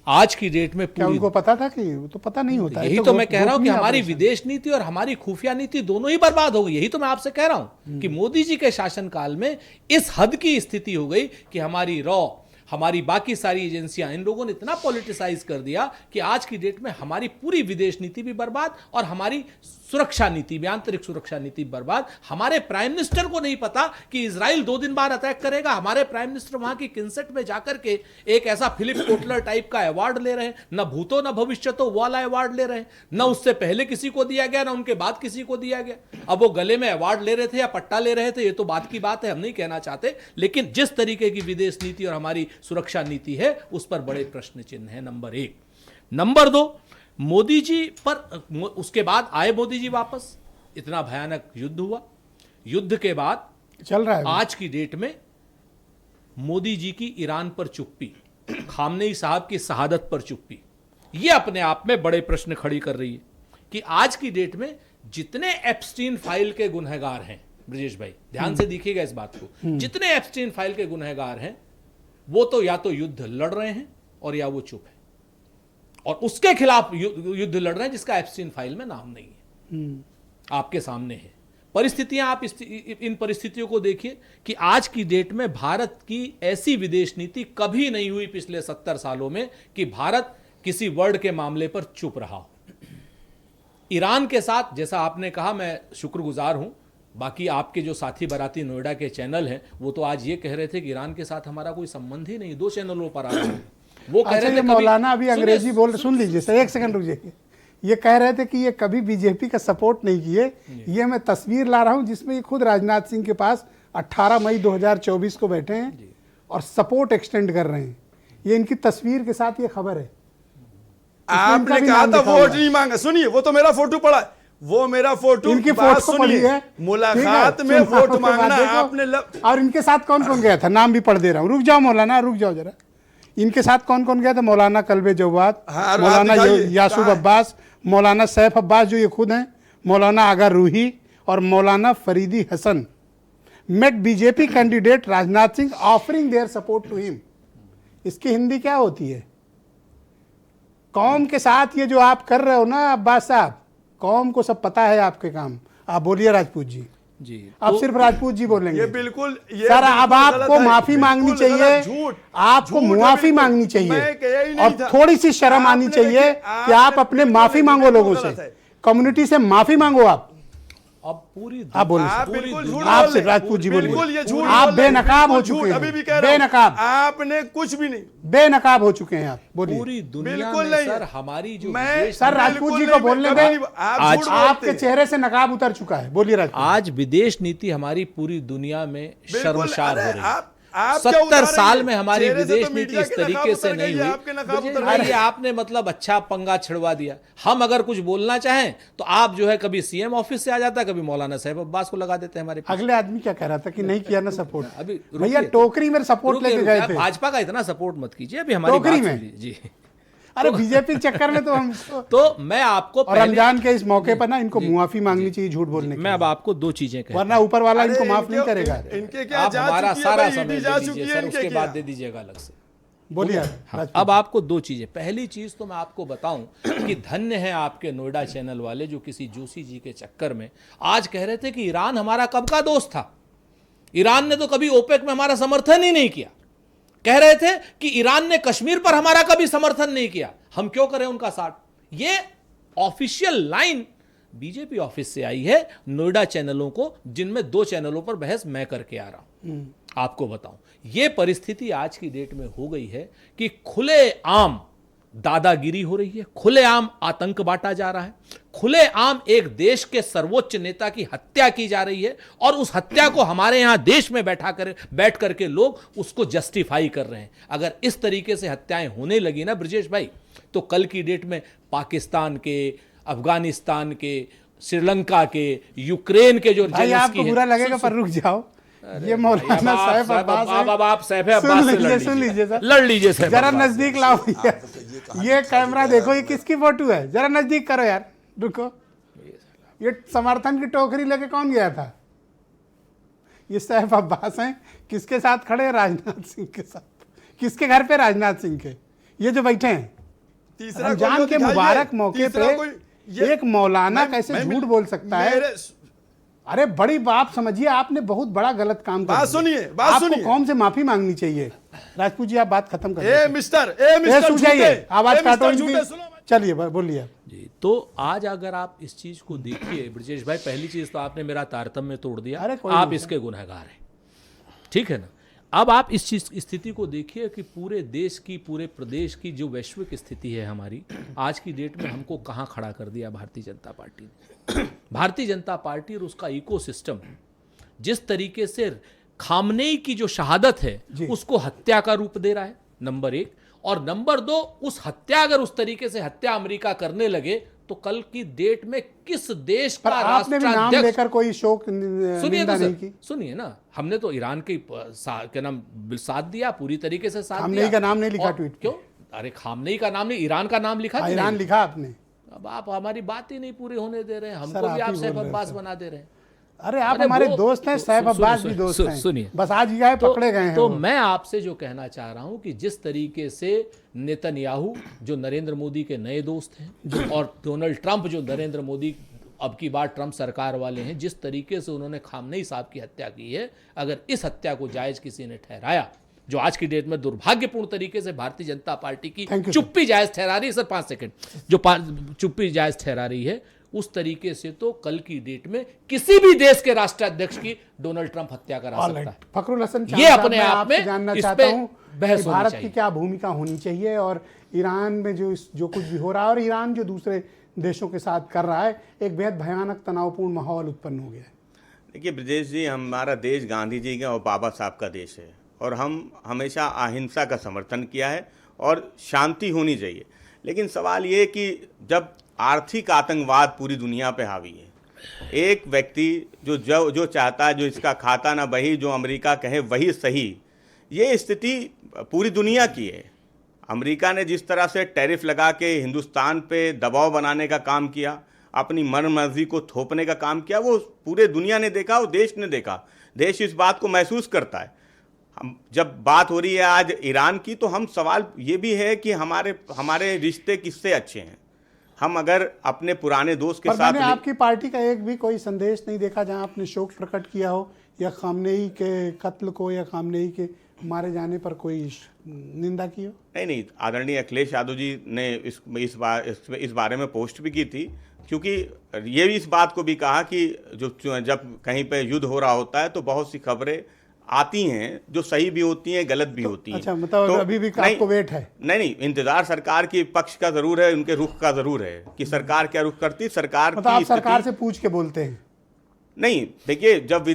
आज की डेट में क्या उनको पता था कि? वो तो पता नहीं होता। यही तो मैं कह रहा हूं कि हमारी विदेश नीति और हमारी खुफिया नीति दोनों ही बर्बाद हो गई। यही तो मैं आपसे कह रहा हूं कि मोदी जी के शासनकाल में इस हद की स्थिति हो गई कि हमारी रॉ, हमारी बाकी सारी एजेंसियां, इन लोगों ने इतना पॉलिटिसाइज कर दिया कि आज की डेट में हमारी पूरी विदेश नीति भी बर्बाद और हमारी सुरक्षा नीति भी, आंतरिक सुरक्षा नीति बर्बाद। हमारे प्राइम मिनिस्टर को नहीं पता कि इजराइल 2 दिन बाद अटैक करेगा। हमारे प्राइम मिनिस्टर वहां की किन्सेट में जाकर के एक ऐसा फिलिप कोटलर टाइप का अवार्ड ले रहे हैं, न भूतो न भविष्य तो वाला अवार्ड ले रहे हैं, न उससे पहले किसी को दिया गया, न उनके बाद किसी को दिया गया। अब वो गले में अवार्ड ले रहे थे या पट्टा ले रहे थे, ये तो बात की बात है, हम नहीं कहना चाहते, लेकिन जिस तरीके की विदेश नीति और हमारी सुरक्षा नीति है उस पर बड़े प्रश्न चिन्ह है, नंबर 1। नंबर 2, मोदी जी पर, उसके बाद आए मोदी जी वापस, इतना भयानक युद्ध हुआ, युद्ध के बाद चल रहा है आज की डेट में मोदी जी की ईरान पर चुप्पी, खामनेई साहब की शहादत पर चुप्पी, ये अपने आप में बड़े प्रश्न खड़ी कर रही है कि आज की डेट में जितने एप्स्टीन फाइल के गुनहगार हैं, ब्रजेश भाई ध्यान से देखिएगा इस बात को, जितने एप्स्टीन फाइल के गुनहगार हैं वो तो या तो युद्ध लड़ रहे हैं और या वो चुप है, और उसके खिलाफ युद्ध लड़ रहे हैं जिसका एप्स्टीन फाइल में नाम नहीं है। आपके सामने है परिस्थितियां। आप इन परिस्थितियों को देखिए कि आज की डेट में भारत की ऐसी विदेश नीति कभी नहीं हुई पिछले 70 सालों में कि भारत किसी वर्ड के मामले पर चुप रहा हो। ईरान के साथ, जैसा आपने कहा, मैं शुक्रगुजार हूं बाकी आपके जो साथी बाराती नोएडा के चैनल हैं वो तो आज ये कह रहे थे कि ईरान के साथ हमारा कोई संबंध ही नहीं, 2 चैनलों पर आ रहा है। वो कह अच्छा, रहे ये थे मौलाना अभी अंग्रेजी बोल, सुन लीजिए सर, एक सेकंड रुकिए। ये कह रहे थे कि ये कभी बीजेपी का सपोर्ट नहीं किए। ये मैं तस्वीर ला रहा हूं जिसमें ये खुद राजनाथ सिंह के पास 18 मई 2024 को बैठे हैं और सपोर्ट एक्सटेंड कर रहे हैं। ये इनकी तस्वीर के साथ ये खबर है। आपने कहा था वोट नहीं मांगा, सुनिए वो तो मेरा फोटो पड़ा है, वो मेरा फोटो, इनकी बात फोटो पड़ी सुनिए, है, मुलाकात में वोट मांगना आपने और इनके साथ कौन कौन गया था, नाम भी पढ़ दे रहा हूँ। रुक जाओ मौलाना, रुक जाओ जरा। इनके साथ कौन कौन गया था? मौलाना कल्बे जवाद, हाँ, मौलाना आप दिखाइए, यासूब कहाँ है? अब्बास, मौलाना सैफ अब्बास जो ये खुद हैं, मौलाना आगा रूही और मौलाना Faridi Hasan met BJP candidate Rajnath Singh offering their support to him. इसकी हिंदी क्या होती है? कौम के साथ ये जो आप कर रहे हो ना अब्बास साहब, कौम को सब पता है आपके काम। आप बोलिए राजपूत जी। जी अब सिर्फ राजपूत जी बोलेंगे। ये बिल्कुल, ये सर बिल्कुल अब आपको गलत है, माफी मांगनी बिल्कुल गलत, चाहिए, झूठ, आपको झूठ है मुआफी बिल्कुल। मांगनी मैं चाहिए कहा ही नहीं और था। थोड़ी सी शर्म आनी आपने चाहिए देखिए, कि आप आपने अपने बिल्कुल माफी मांगो बिल्कुल लोगों गलत से, है। कम्युनिटी से माफी मांगो। आप पूरी आप बोलिए आप सर। बिल्कुल झूठ आप बोल से रहे हैं। राजपूत जी बोलिए। बिल्कुल ये झूठ आप बोल रहे हैं, बेनकाब हो बिल्कुल चुके झूठ, हैं, अभी भी कह रहा हूं, बेनकाब, आपने कुछ भी नहीं, बेनकाब हो चुके हैं आप। बोलिए। पूरी दुनिया बिल्कुल में नहीं। सर हमारी जो मैं विदेश सर राजपूत जी को बिल्कुल बोलने नहीं, दें। कभी नहीं, आप झूठ बोलते आपके हैं। चेहरे से नकाब उतर चुका है। बोलिए राजपूत। आज विदेश नीति हमारी पूरी दुनिया में बिल्कुल, शर्मसार हो अरे रही है। आप क्या 70 उतार रहे साल हैं? में हमारी चेहरे से तो विदेश नीति मीडिया इस के नकाब तरीके से उतर नहीं गई, हुई। आपके नकाब ब्रजेश उतर भाई, गए। ये आपने मतलब अच्छा पंगा छिड़वा दिया। हम अगर कुछ बोलना चाहें तो आप जो है कभी सीएम ऑफिस से आ जाता है, कभी मौलाना साहब अब्बास को लगा देते हैं हमारे पीछे। अगले आदमी क्या कह रहा था कि नहीं किया ना सपोर्ट? अभी भैया रुकिए। टोकरी में सपोर्ट रुकिए, लेके रुकिए, गए आप थे। भाजपा का इतना सपोर्ट मत कीजिए, अभी हमारी टोकरी बात में? सुन लीजिए जी। अरे बीजेपी के चक्कर में तो हम तो मैं आपको और रमजान के इस मौके पर ना इनको मुआफी मांगनी चाहिए झूठ बोलने की, मैं अब आपको 2 चीजें कहता वरना ऊपर वाला अरे इनको माफ नहीं इनके- करेगा। इनके क्या आप जा हमारा चुकी है सारा भाई, समय ईडी दे जा दीजिए चुकी है सर, इनके उसके क्या? बाद दे दीजिएगा अलग से। बोलिए हाँ, अब आपको 2 चीजें। पहली चीज तो मैं आपको बताऊं कि धन्य है आपके नोएडा चैनल वाले जो किसी जोशी जी के चक्कर में आज कह रहे थे कि ईरान हमारा कब का दोस्त था, ईरान ने तो कभी ओपेक में हमारा समर्थन ही नहीं किया। कह रहे थे कि ईरान ने कश्मीर पर हमारा कभी समर्थन नहीं किया, हम क्यों करें उनका साथ। ये ऑफिशियल लाइन बीजेपी ऑफिस से आई है नोएडा चैनलों को, जिनमें 2 चैनलों पर बहस मैं करके आ रहा हूं। आपको बताऊं, यह परिस्थिति आज की डेट में हो गई है कि खुलेआम दादागिरी हो रही है, खुलेआम आतंक बांटा जा रहा है, खुलेआम एक देश के सर्वोच्च नेता की हत्या की जा रही है और उस हत्या को हमारे यहां देश में बैठ करके लोग उसको जस्टिफाई कर रहे हैं। अगर इस तरीके से हत्याएं होने लगी ना ब्रजेश भाई, तो कल की डेट में पाकिस्तान के, अफगानिस्तान के, श्रीलंका के, यूक्रेन के जो भाई आपको बुरा लगेगा पर रुक जाओ। ये मौलाना साहब अब्बास हैं। अब आप सैफ अब्बास से सुन लीजिए सर, लड़ लीजिए सैफ जरा अब्बास। नजदीक लाओ भैया। ये कैमरा देखो, ये किसकी फोटो है, जरा नजदीक करो यार, रुको। ये समर्थन की टोकरी लेके कौन गया था? ये सैफ अब्बास हैं। किसके साथ खड़े हैं? राजनाथ सिंह के साथ। किसके घर पे? राजनाथ सिंह के। ये जो बैठे हैं तीसरा रमजान कोई के दिखाइए, मुबारक मौके तीसरा पे कोई- ये- एक मौलाना मैं- कैसे मैं- झूठ बोल सकता है? अरे बड़ी बात समझिए, आपने बहुत बड़ा गलत काम कर बात दिया। सुनिए, बात आपको सुनिए। कौम से माफी मांगनी चाहिए। राजपूत जी आप बात खत्म कर ए दीजिए। मिस्टर सुन जाइए, झूठे, आवाज ए काटो मिस्टर इनकी। झूठे, सुनो। चलिए बोलिए आप। जी, तो आज अगर आप इस चीज को देखिए ब्रजेश भाई, पहली चीज तो आपने मेरा तारतम्य तोड़ दिया, अरे कोई आप नहीं इसके गुनहगार हैं, ठीक है ना। अब आप इस चीज स्थिति को देखिए कि पूरे देश की, पूरे प्रदेश की जो वैश्विक स्थिति है हमारी आज की डेट में, हमको कहाँ खड़ा कर दिया भारतीय जनता पार्टी ने। भारतीय जनता पार्टी और उसका इकोसिस्टम जिस तरीके से खामनेई की जो शहादत है उसको हत्या का रूप दे रहा है, नंबर 1। और नंबर 2, उस हत्या, अगर उस तरीके से हत्या अमेरिका करने लगे तो कल की डेट में किस देश पर का आपने भी नाम राष्ट्राध्यक्ष, लेकर कोई शोक सुनिए निंदा तो नहीं सर, की। सुनिए ना, हमने तो ईरान के क्या नाम साथ दिया, पूरी तरीके से साथ खामनेई दिया। का नाम नहीं लिखा और ट्वीट पे। क्यों? अरे खामनेई का नाम नहीं, ईरान का नाम लिखा कि ईरान नहीं? लिखा आपने। अब आप हमारी बात ही नहीं पूरी होने दे रहे हैं, सर, हमको भी आप आप ही सैफ बोल रहे अब्बास हैं, बना दे रहे हैं। अरे आप अरे हमारे वो- दोस्त हैं, सैफ सुनिए, अब्बास भी सुनिए, दोस्त हैं। सुनिए। बस आज गए पकड़े गए हैं तो वो। मैं आपसे जो कहना चाह रहा हूं कि जिस तरीके से नेतन्याहू जो नरेंद्र मोदी के नए दोस्त हैं और डोनाल्ड ट्रंप जो नरेंद्र मोदी अब की बार ट्रंप सरकार वाले हैं, जिस तरीके से उन्होंने खामनेई साहब की हत्या की है, अगर इस हत्या को जायज किसी ने ठहराया, जो आज की डेट में दुर्भाग्यपूर्ण तरीके से भारतीय जनता पार्टी की Thank you, चुप्पी जायज ठहरा रही है, सर 5 सेकंड, जो चुप्पी जायज ठहरा रही है, उस तरीके से तो कल की डेट में किसी भी देश के राष्ट्राध्यक्ष की डोनाल्ड ट्रंप हत्या करा सकता है। फखरुल हसन ये अपने मैं आप आपसे में जानना इस चाहता पे हूं बहस कि होनी भारत चाहिए। की क्या भूमिका होनी चाहिए और ईरान में जो कुछ भी हो रहा है और ईरान जो दूसरे देशों के साथ कर रहा है, एक बेहद भयानक तनावपूर्ण माहौल उत्पन्न हो गया है। देखिए ब्रजेश जी, हमारा देश गांधी जी का और बाबा साहब का देश है और हम हमेशा अहिंसा का समर्थन किया है और शांति होनी चाहिए। लेकिन सवाल ये कि जब आर्थिक आतंकवाद पूरी दुनिया पे हावी है, एक व्यक्ति जो चाहता है, जो इसका खाता ना बही, जो अमेरिका कहे वही सही, ये स्थिति पूरी दुनिया की है। अमेरिका ने जिस तरह से टैरिफ लगा के हिंदुस्तान पे दबाव बनाने का काम किया, अपनी मन मर्जी को थोपने का काम किया, वो पूरे दुनिया ने देखा, वो देश ने देखा। देश इस बात को महसूस करता है। हम जब बात हो रही है आज ईरान की, तो हम सवाल ये भी है कि हमारे रिश्ते किससे अच्छे हैं। हम अगर अपने पुराने दोस्त के पर साथ मैंने आपकी पार्टी का एक भी कोई संदेश नहीं देखा जहां आपने शोक प्रकट किया हो या खामनेई के कत्ल को या खामनेई के मारे जाने पर कोई निंदा की हो। नहीं, आदरणीय अखिलेश यादव जी ने इस बारे में पोस्ट भी की थी, क्योंकि ये भी इस बात को भी कहा कि जब कहीं पे युद्ध हो रहा होता है तो बहुत सी खबरें आती हैं जो सही भी होती हैं, गलत भी होती हैं। अच्छा, मतलब तो अभी भी आपको वेट है? नहीं, इंतजार सरकार के पक्ष का जरूर है, उनके रुख का जरूर है कि सरकार क्या रुख करती, सरकार मतलब आप सरकार से पूछ के बोलते हैं? नहीं, देखिए, जब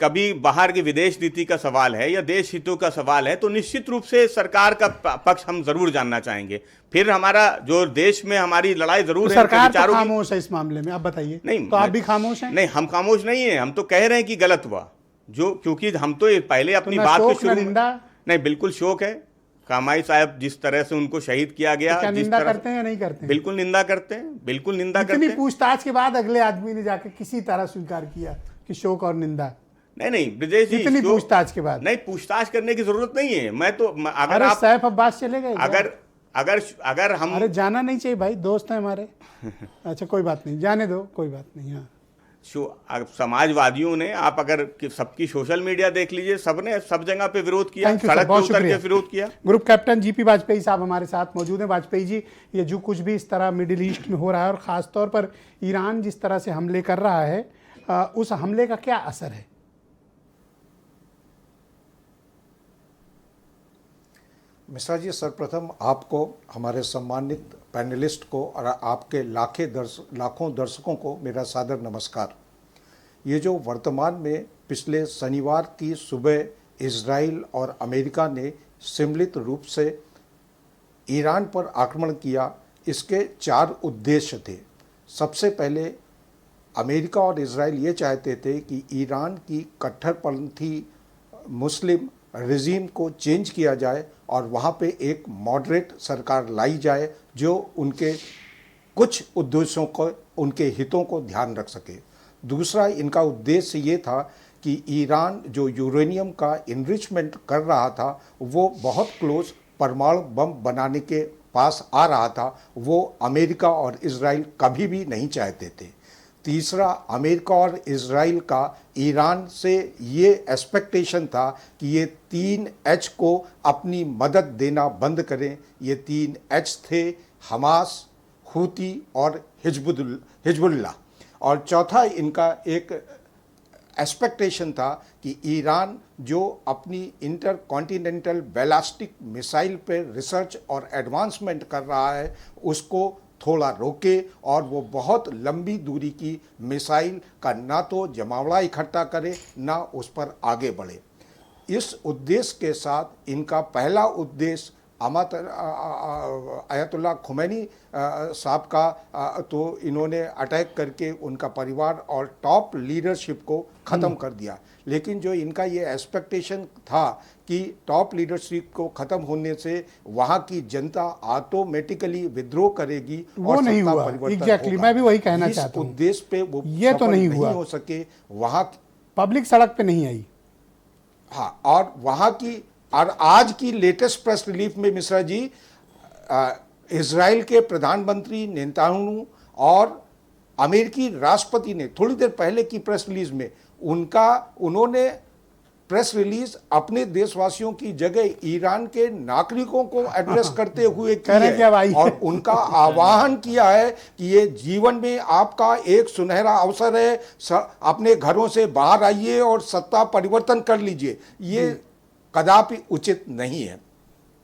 कभी बाहर की विदेश नीति का सवाल है या देश हितों का सवाल है तो निश्चित रूप से सरकार का पक्ष हम जरूर जानना चाहेंगे। फिर हमारा जो देश में हमारी लड़ाई जरूर तो है। सरकार तो खामोश है इस मामले में, आप बताइए। नहीं, तो आप भी खामोश हैं? नहीं, हम खामोश नहीं है, हम तो कह रहे हैं कि गलत हुआ, क्योंकि हम तो पहले अपनी बात को शुरू नहीं, बिल्कुल शोक है। कामाई साहब जिस तरह से उनको शहीद किया गया, तो क्या जिस निंदा तरह करते हैं या नहीं करते हैं? बिल्कुल निंदा करते हैं, बिल्कुल निंदा करते इतनी हैं। पूछताछ के बाद अगले आदमी ने जाके किसी तरह स्वीकार किया कि शोक और निंदा। नहीं ब्रजेश जी, इतनी पूछताछ के बाद नहीं, पूछताछ करने की जरूरत नहीं है। मैं तो अगर आप सैफ अब्बास चले गए, अगर हम अरे जाना नहीं चाहिए भाई, दोस्त हैं हमारे। अच्छा कोई बात नहीं, जाने दो, कोई बात नहीं। हाँ, समाजवादियों ने, आप अगर सबकी सोशल मीडिया देख लीजिए, सबने सब जगह पे विरोध किया, थैंक यू सड़क सर, पे बहुत उतर के शुक्रिया। विरोध किया। ग्रुप कैप्टन जीपी वाजपेयी साहब हमारे साथ मौजूद हैं। वाजपेयी जी, ये जो कुछ भी इस तरह मिडिल ईस्ट में हो रहा है और ख़ास तौर पर ईरान जिस तरह से हमले कर रहा है, उस हमले का क्या असर है? मिश्रा जी, सर्वप्रथम आपको, हमारे सम्मानित पैनलिस्ट को और आपके लाखों दर्शकों को मेरा सादर नमस्कार। ये जो वर्तमान में पिछले शनिवार की सुबह इजराइल और अमेरिका ने सम्मिलित रूप से ईरान पर आक्रमण किया, इसके 4 उद्देश्य थे। सबसे पहले अमेरिका और इजराइल ये चाहते थे कि ईरान की कट्टरपंथी मुस्लिम रिजीम को चेंज किया जाए और वहाँ पे एक मॉडरेट सरकार लाई जाए जो उनके कुछ उद्देश्यों को, उनके हितों को ध्यान रख सके। दूसरा इनका उद्देश्य ये था कि ईरान जो यूरेनियम का इनरिचमेंट कर रहा था, वो बहुत क्लोज परमाणु बम बनाने के पास आ रहा था, वो अमेरिका और इजराइल कभी भी नहीं चाहते थे। तीसरा, अमेरिका और इजराइल का ईरान से ये एक्सपेक्टेशन था कि ये 3 H को अपनी मदद देना बंद करें। ये 3 H थे हमास, हूती और हिजबुल्लाह। और चौथा इनका एक एक्सपेक्टेशन था कि ईरान जो अपनी इंटरकॉन्टिनेंटल बैलिस्टिक मिसाइल पर रिसर्च और एडवांसमेंट कर रहा है, उसको थोड़ा रोके और वो बहुत लंबी दूरी की मिसाइल का ना तो जमावड़ा इकट्ठा करे, ना उस पर आगे बढ़े। इस उद्देश्य के साथ इनका पहला उद्देश्य आयतुल्लाह खुमैनी साहब का तो इन्होंने अटैक करके उनका परिवार और टॉप लीडरशिप को ख़त्म कर दिया। लेकिन जो इनका ये एक्सपेक्टेशन था कि टॉप लीडरशिप को ख़त्म होने से वहाँ की जनता ऑटोमेटिकली विद्रोह करेगी, वो और नहीं हुआ। एग्जैक्टली, मैं भी वही कहना चाहता हूँ। उद्देश्य पे वो ये तो नहीं हुआ, हो सके। वहाँ पब्लिक सड़क पे नहीं आई। हाँ, और वहाँ की, और आज की लेटेस्ट प्रेस रिलीफ में मिश्रा जी, इजराइल के प्रधानमंत्री नेतान्याहू और अमेरिकी राष्ट्रपति ने थोड़ी देर पहले की प्रेस रिलीज में उन्होंने प्रेस रिलीज अपने देशवासियों की जगह ईरान के नागरिकों को एड्रेस करते हुए की कह रहे क्या भाई? है और उनका आह्वान किया है कि ये जीवन में आपका एक सुनहरा अवसर है, अपने घरों से बाहर आइए और सत्ता परिवर्तन कर लीजिए। ये कदापि उचित नहीं है।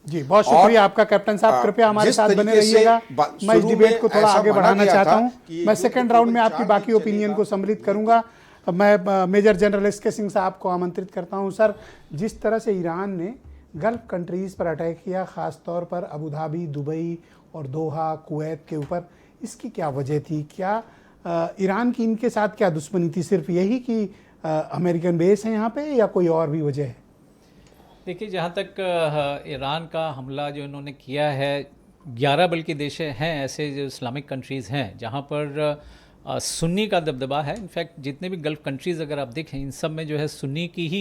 जी, बहुत शुक्रिया आपका कैप्टन साहब, कृपया हमारे साथ बने रहिएगा। मैं इस डिबेट को थोड़ा आगे बढ़ाना चाहता हूं। मैं सेकंड राउंड में आपकी बाकी ओपिनियन को सम्मिलित करूंगा। मैं मेजर जनरल एस.के. सिंह साहब को आमंत्रित करता हूं। सर, जिस तरह से ईरान ने गल्फ कंट्रीज़ पर अटैक किया, ख़ास तौर पर अबू धाबी, दुबई और दोहा, कुवैत के ऊपर, इसकी क्या वजह थी? क्या ईरान की इनके साथ क्या दुश्मनी थी? सिर्फ यही कि अमेरिकन बेस है यहाँ पे, या कोई और भी वजह है? देखिए, जहाँ तक ईरान का हमला जो इन्होंने किया है, 11 बल्कि देश हैं ऐसे जो इस्लामिक कंट्रीज़ हैं जहाँ पर सुन्नी का दबदबा है। इनफैक्ट जितने भी गल्फ़ कंट्रीज़ अगर आप देखें, इन सब में जो है सुन्नी की ही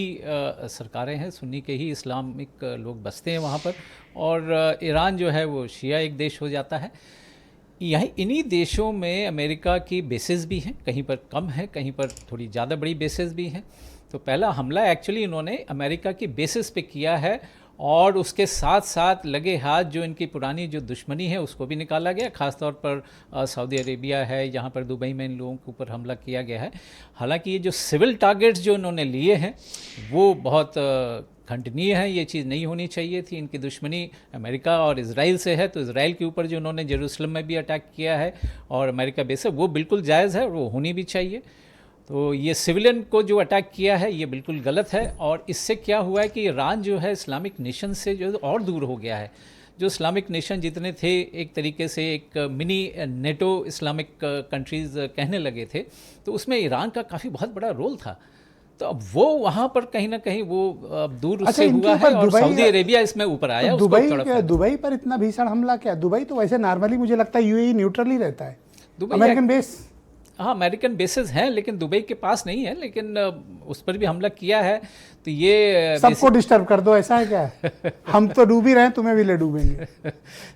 सरकारें हैं, सुन्नी के ही इस्लामिक लोग बसते हैं वहाँ पर, और ईरान जो है वो शिया एक देश हो जाता है। यही इन्हीं देशों में अमेरिका की बेसेस भी हैं, कहीं पर कम है, कहीं पर थोड़ी ज़्यादा बड़ी बेसेस भी हैं। तो पहला हमला एक्चुअली इन्होंने अमेरिका की बेसिस पे किया है, और उसके साथ साथ लगे हाथ जो इनकी पुरानी जो दुश्मनी है उसको भी निकाला गया। ख़ास तौर पर सऊदी अरेबिया है, यहाँ पर दुबई में इन लोगों के ऊपर हमला किया गया है। हालांकि ये जो सिविल टारगेट्स जो इन्होंने लिए हैं वो बहुत खंडनीय है, ये चीज़ नहीं होनी चाहिए थी। इनकी दुश्मनी अमेरिका और इजराइल से है, तो इजराइल के ऊपर जो उन्होंने जेरूसलम में भी अटैक किया है और अमेरिका बेस है, वो बिल्कुल जायज़ है और वो होनी भी चाहिए। तो ये सिविलियन को जो अटैक किया है ये बिल्कुल गलत है, और इससे क्या हुआ है कि ईरान जो है इस्लामिक नेशन से जो और दूर हो गया है। जो इस्लामिक नेशन जितने थे, एक तरीके से एक मिनी नेटो इस्लामिक कंट्रीज़ कहने लगे थे, तो उसमें ईरान का काफ़ी बहुत बड़ा रोल था। तो अब वो वहाँ पर कहीं ना कहीं वो दूर उससे हुआ है, और सऊदी अरेबिया इसमें ऊपर आया। दुबई पर इतना भीषण हमला क्या? दुबई तो वैसे नॉर्मली मुझे लगता है यूएई न्यूट्रल ही रहता है। अमेरिकन बेस, हाँ, अमेरिकन बेसेस हैं, लेकिन दुबई के पास नहीं है, लेकिन उस पर भी हमला किया है। तो ये सबको डिस्टर्ब कर दो, ऐसा है क्या? हम तो डूब ही रहे हैं, तुम्हें भी ले डूबेंगे।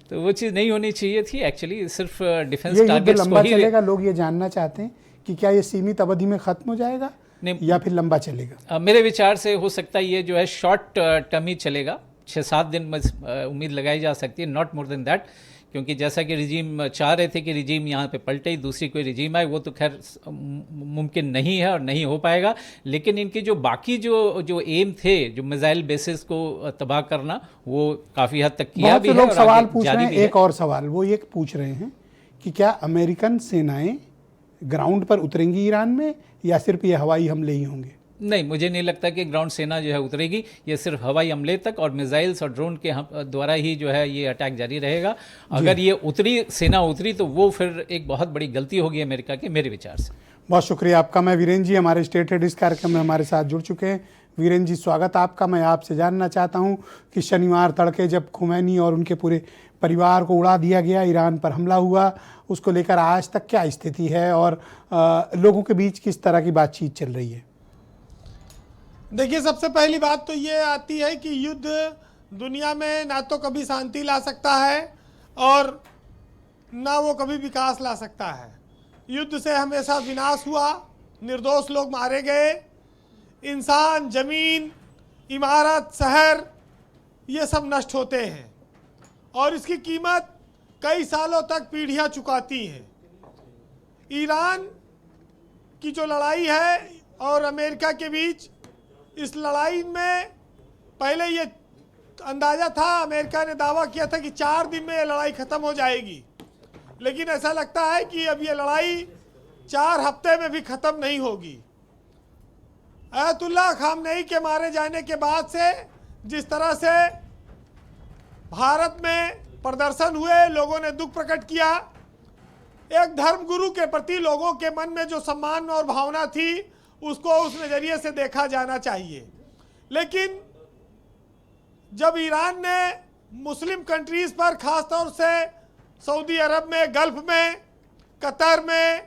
तो वो चीज़ नहीं होनी चाहिए थी एक्चुअली। सिर्फ डिफेंस ये टारगेट्स लंबा चलेगा। लोग ये जानना चाहते हैं कि क्या ये सीमित अवधि में खत्म हो जाएगा या फिर लंबा चलेगा? मेरे विचार से हो सकता है ये जो है शॉर्ट टर्म ही चलेगा, 6-7 दिन में उम्मीद लगाई जा सकती है, नॉट मोर देन दैट। क्योंकि जैसा कि रिजीम चाह रहे थे कि रिजीम यहाँ पे पलटे ही दूसरी कोई रिजीम आए, वो तो खैर मुमकिन नहीं है और नहीं हो पाएगा। लेकिन इनके जो बाकी जो एम थे, जो मिसाइल बेसिस को तबाह करना, वो काफ़ी हद तक किया भी है। लोग सवाल पूछ रहे हैं, एक और सवाल वो ये पूछ रहे हैं कि क्या अमेरिकन सेनाएं ग्राउंड पर उतरेंगी ईरान में, या सिर्फ ये हवाई हमले ही होंगे? नहीं, मुझे नहीं लगता कि ग्राउंड सेना जो है उतरेगी। ये सिर्फ हवाई हमले तक और मिसाइल्स और ड्रोन के द्वारा ही जो है ये अटैक जारी रहेगा। अगर ये सेना उतरी तो वो फिर एक बहुत बड़ी गलती होगी अमेरिका के, मेरे विचार से। बहुत शुक्रिया आपका। मैं वीरेंद्र जी, हमारे स्टेट हेड इस कार्यक्रम में हमारे साथ जुड़ चुके हैं। वीरेंद्र जी, स्वागत आपका। मैं आपसे जानना चाहता हूँ कि शनिवार तड़के जब खुमैनी और उनके पूरे परिवार को उड़ा दिया गया, ईरान पर हमला हुआ, उसको लेकर आज तक क्या स्थिति है और लोगों के बीच किस तरह की बातचीत चल रही है? देखिए, सबसे पहली बात तो ये आती है कि युद्ध दुनिया में ना तो कभी शांति ला सकता है और ना वो कभी विकास ला सकता है। युद्ध से हमेशा विनाश हुआ, निर्दोष लोग मारे गए, इंसान, जमीन, इमारत, शहर, ये सब नष्ट होते हैं और इसकी कीमत कई सालों तक पीढ़ियां चुकाती हैं। ईरान की जो लड़ाई है और अमेरिका के बीच, इस लड़ाई में पहले ये अंदाज़ा था, अमेरिका ने दावा किया था कि 4 दिन में ये लड़ाई ख़त्म हो जाएगी, लेकिन ऐसा लगता है कि अब ये लड़ाई 4 हफ्ते में भी ख़त्म नहीं होगी। अयतुल्लाह खामनेई के मारे जाने के बाद से जिस तरह से भारत में प्रदर्शन हुए, लोगों ने दुख प्रकट किया, एक धर्मगुरु के प्रति लोगों के मन में जो सम्मान और भावना थी उसको उस नज़रिए से देखा जाना चाहिए। लेकिन जब ईरान ने मुस्लिम कंट्रीज़ पर, ख़ास तौर से सऊदी अरब में, गल्फ़ में, कतर में,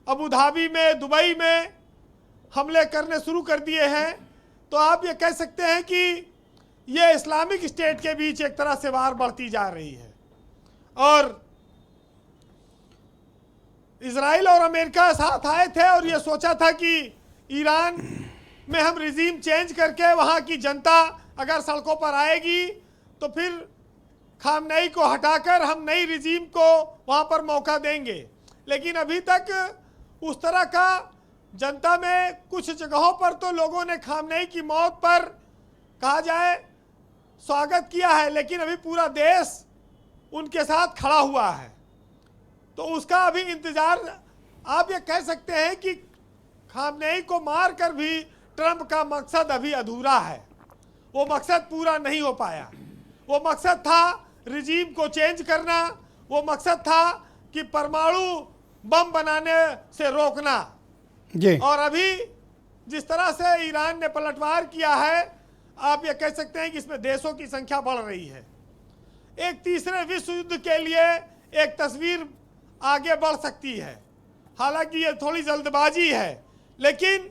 अबू धाबी में, दुबई में हमले करने शुरू कर दिए हैं, तो आप ये कह सकते हैं कि ये इस्लामिक स्टेट के बीच एक तरह से वार बढ़ती जा रही है। और इजराइल और अमेरिका साथ आए थे और ये सोचा था कि ईरान में हम रिजीम चेंज करके वहाँ की जनता अगर सड़कों पर आएगी तो फिर खामनेई को हटाकर हम नई रिजीम को वहाँ पर मौका देंगे। लेकिन अभी तक उस तरह का जनता में कुछ जगहों पर तो लोगों ने खामनेई की मौत पर कहा जाए स्वागत किया है, लेकिन अभी पूरा देश उनके साथ खड़ा हुआ है। तो उसका अभी इंतजार, आप ये कह सकते हैं कि खामनेई को मार कर भी ट्रंप का मकसद अभी अधूरा है, वो मकसद पूरा नहीं हो पाया। वो मकसद था रिजीम को चेंज करना, वो मकसद था कि परमाणु बम बनाने से रोकना। जी। और अभी जिस तरह से ईरान ने पलटवार किया है, आप ये कह सकते हैं कि इसमें देशों की संख्या बढ़ रही है। एक तीसरे विश्व युद्ध के लिए एक तस्वीर आगे बढ़ सकती है। हालांकि ये थोड़ी जल्दबाजी है, लेकिन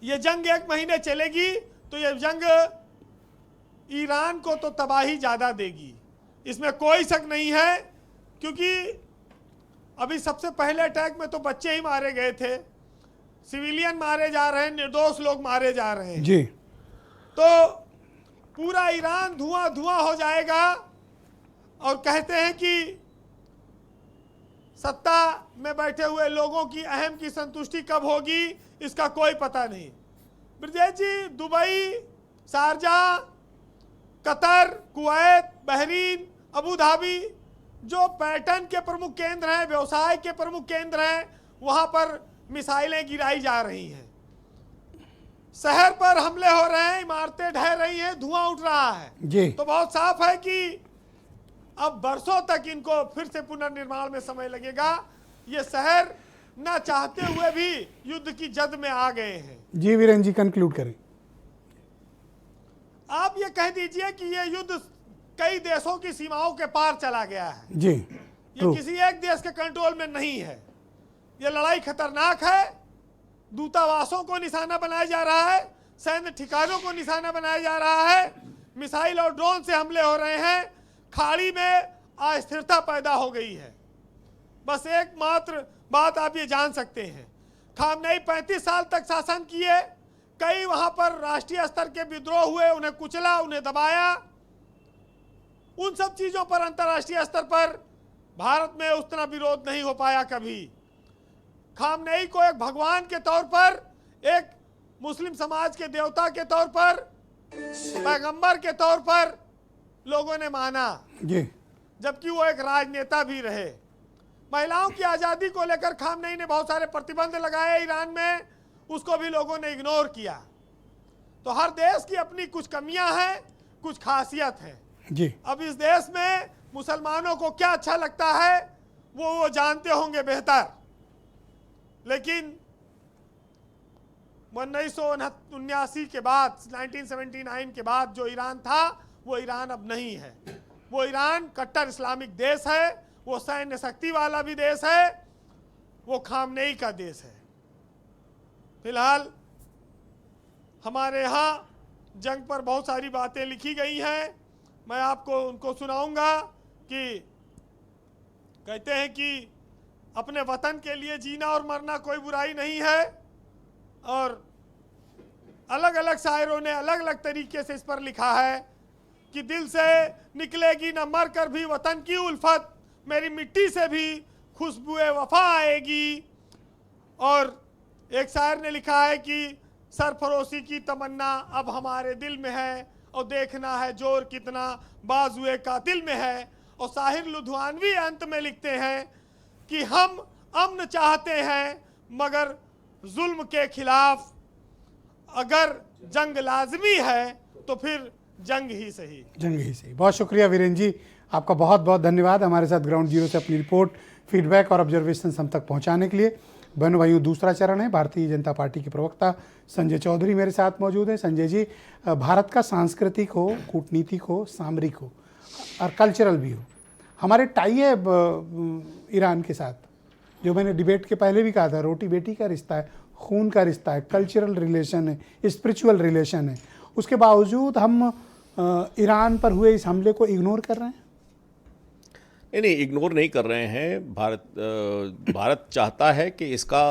ये जंग 1 महीने चलेगी तो ये जंग ईरान को तो तबाही ज़्यादा देगी, इसमें कोई शक नहीं है। क्योंकि अभी सबसे पहले अटैक में तो बच्चे ही मारे गए थे, सिविलियन मारे जा रहे हैं, निर्दोष लोग मारे जा रहे हैं जी। तो पूरा ईरान धुआं धुआं हो जाएगा। और कहते हैं कि सत्ता में बैठे हुए लोगों की अहम की संतुष्टि कब होगी इसका कोई पता नहीं। Brajesh ji, Dubai, Sharjah, Qatar, Kuwait, Bahrain, Abu Dhabi जो पर्यटन के प्रमुख केंद्र हैं, व्यवसाय के प्रमुख केंद्र हैं, वहां पर मिसाइलें गिराई जा रही हैं, शहर पर हमले हो रहे हैं, इमारतें ढह रही हैं, धुआं उठ रहा है जी। तो बहुत साफ है कि अब बरसों तक इनको फिर से पुनर्निर्माण में समय लगेगा। ये शहर ना चाहते हुए भी युद्ध की जद में आ गए हैं। जी वीरेंद्र जी, कंक्लूड करें। आप ये कह दीजिए कि ये युद्ध कई देशों की सीमाओं के पार चला गया है जी। ये किसी एक देश के कंट्रोल में नहीं है। ये लड़ाई खतरनाक है, दूतावासों को निशाना बनाया जा रहा है, सैन्य ठिकानों को निशाना बनाया जा रहा है, मिसाइल और ड्रोन से हमले हो रहे हैं, खाड़ी में अस्थिरता पैदा हो गई है। बस एकमात्र बात आप ये जान सकते हैं, खामनेई 35 साल तक शासन किए, कई वहां पर राष्ट्रीय स्तर के विद्रोह हुए, उन्हें कुचला, उन्हें दबाया। उन सब चीजों पर अंतर्राष्ट्रीय स्तर पर भारत में उतना विरोध नहीं हो पाया कभी। खामनेई को एक भगवान के तौर पर, एक मुस्लिम समाज के देवता के तौर पर, पैगंबर के तौर पर लोगों ने माना जी। जबकि वो एक राजनेता भी रहे। महिलाओं की आज़ादी को लेकर खामनेई ने बहुत सारे प्रतिबंध लगाए ईरान में, उसको भी लोगों ने इग्नोर किया। तो हर देश की अपनी कुछ कमियां हैं, कुछ खासियत है जी। अब इस देश में मुसलमानों को क्या अच्छा लगता है वो जानते होंगे बेहतर, लेकिन 1979 के बाद, 1979 के बाद जो ईरान था वो ईरान अब नहीं है। वो ईरान कट्टर इस्लामिक देश है, वो सैन्य शक्ति वाला भी देश है, वो खामनेई का देश है। फिलहाल हमारे यहाँ जंग पर बहुत सारी बातें लिखी गई हैं, मैं आपको उनको सुनाऊंगा कि कहते हैं कि अपने वतन के लिए जीना और मरना कोई बुराई नहीं है। और अलग अलग शायरों ने अलग अलग तरीके से इस पर लिखा है कि दिल से निकलेगी न मर कर भी वतन की उल्फत, मेरी मिट्टी से भी खुशबुए वफा आएगी। और एक शायर ने लिखा है कि सरफरोशी की तमन्ना अब हमारे दिल में है, और देखना है जोर कितना बाजुए कातिल में है। और साहिर लुधियानवी अंत में लिखते हैं कि हम अमन चाहते हैं मगर जुल्म के खिलाफ, अगर जंग लाजमी है तो फिर जंग ही सही। जंग ही सही। बहुत शुक्रिया वीरेंद्र जी, आपका बहुत बहुत धन्यवाद हमारे साथ ग्राउंड जीरो से अपनी रिपोर्ट, फीडबैक और ऑब्जर्वेशन हम तक पहुंचाने के लिए। बहनों भाइयों, दूसरा चरण है। भारतीय जनता पार्टी के प्रवक्ता संजय चौधरी मेरे साथ मौजूद है। संजय जी, भारत का सांस्कृतिक हो, कूटनीतिक हो, सामरिक हो और कल्चरल भी हो, हमारे टाई है ईरान के साथ, जो मैंने डिबेट के पहले भी कहा था, रोटी बेटी का रिश्ता है, खून का रिश्ता है, कल्चरल रिलेशन है, स्पिरिचुअल रिलेशन है। उसके बावजूद हम ईरान पर हुए इस हमले को इग्नोर कर रहे हैं। नहीं, इग्नोर नहीं कर रहे हैं। भारत चाहता है कि इसका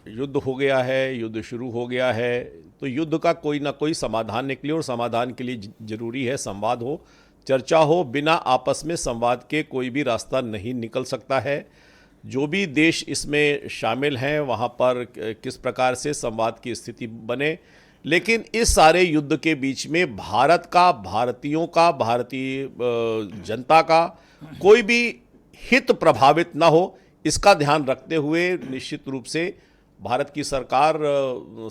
युद्ध हो गया है, युद्ध शुरू हो गया है, तो युद्ध का कोई ना कोई समाधान निकले, और समाधान के लिए जरूरी है संवाद हो, चर्चा हो। बिना आपस में संवाद के कोई भी रास्ता नहीं निकल सकता है। जो भी देश इसमें शामिल हैं वहाँ पर किस प्रकार से संवाद की स्थिति बने, लेकिन इस सारे युद्ध के बीच में भारत का, भारतीयों का, भारतीय जनता का कोई भी हित प्रभावित ना हो, इसका ध्यान रखते हुए निश्चित रूप से भारत की सरकार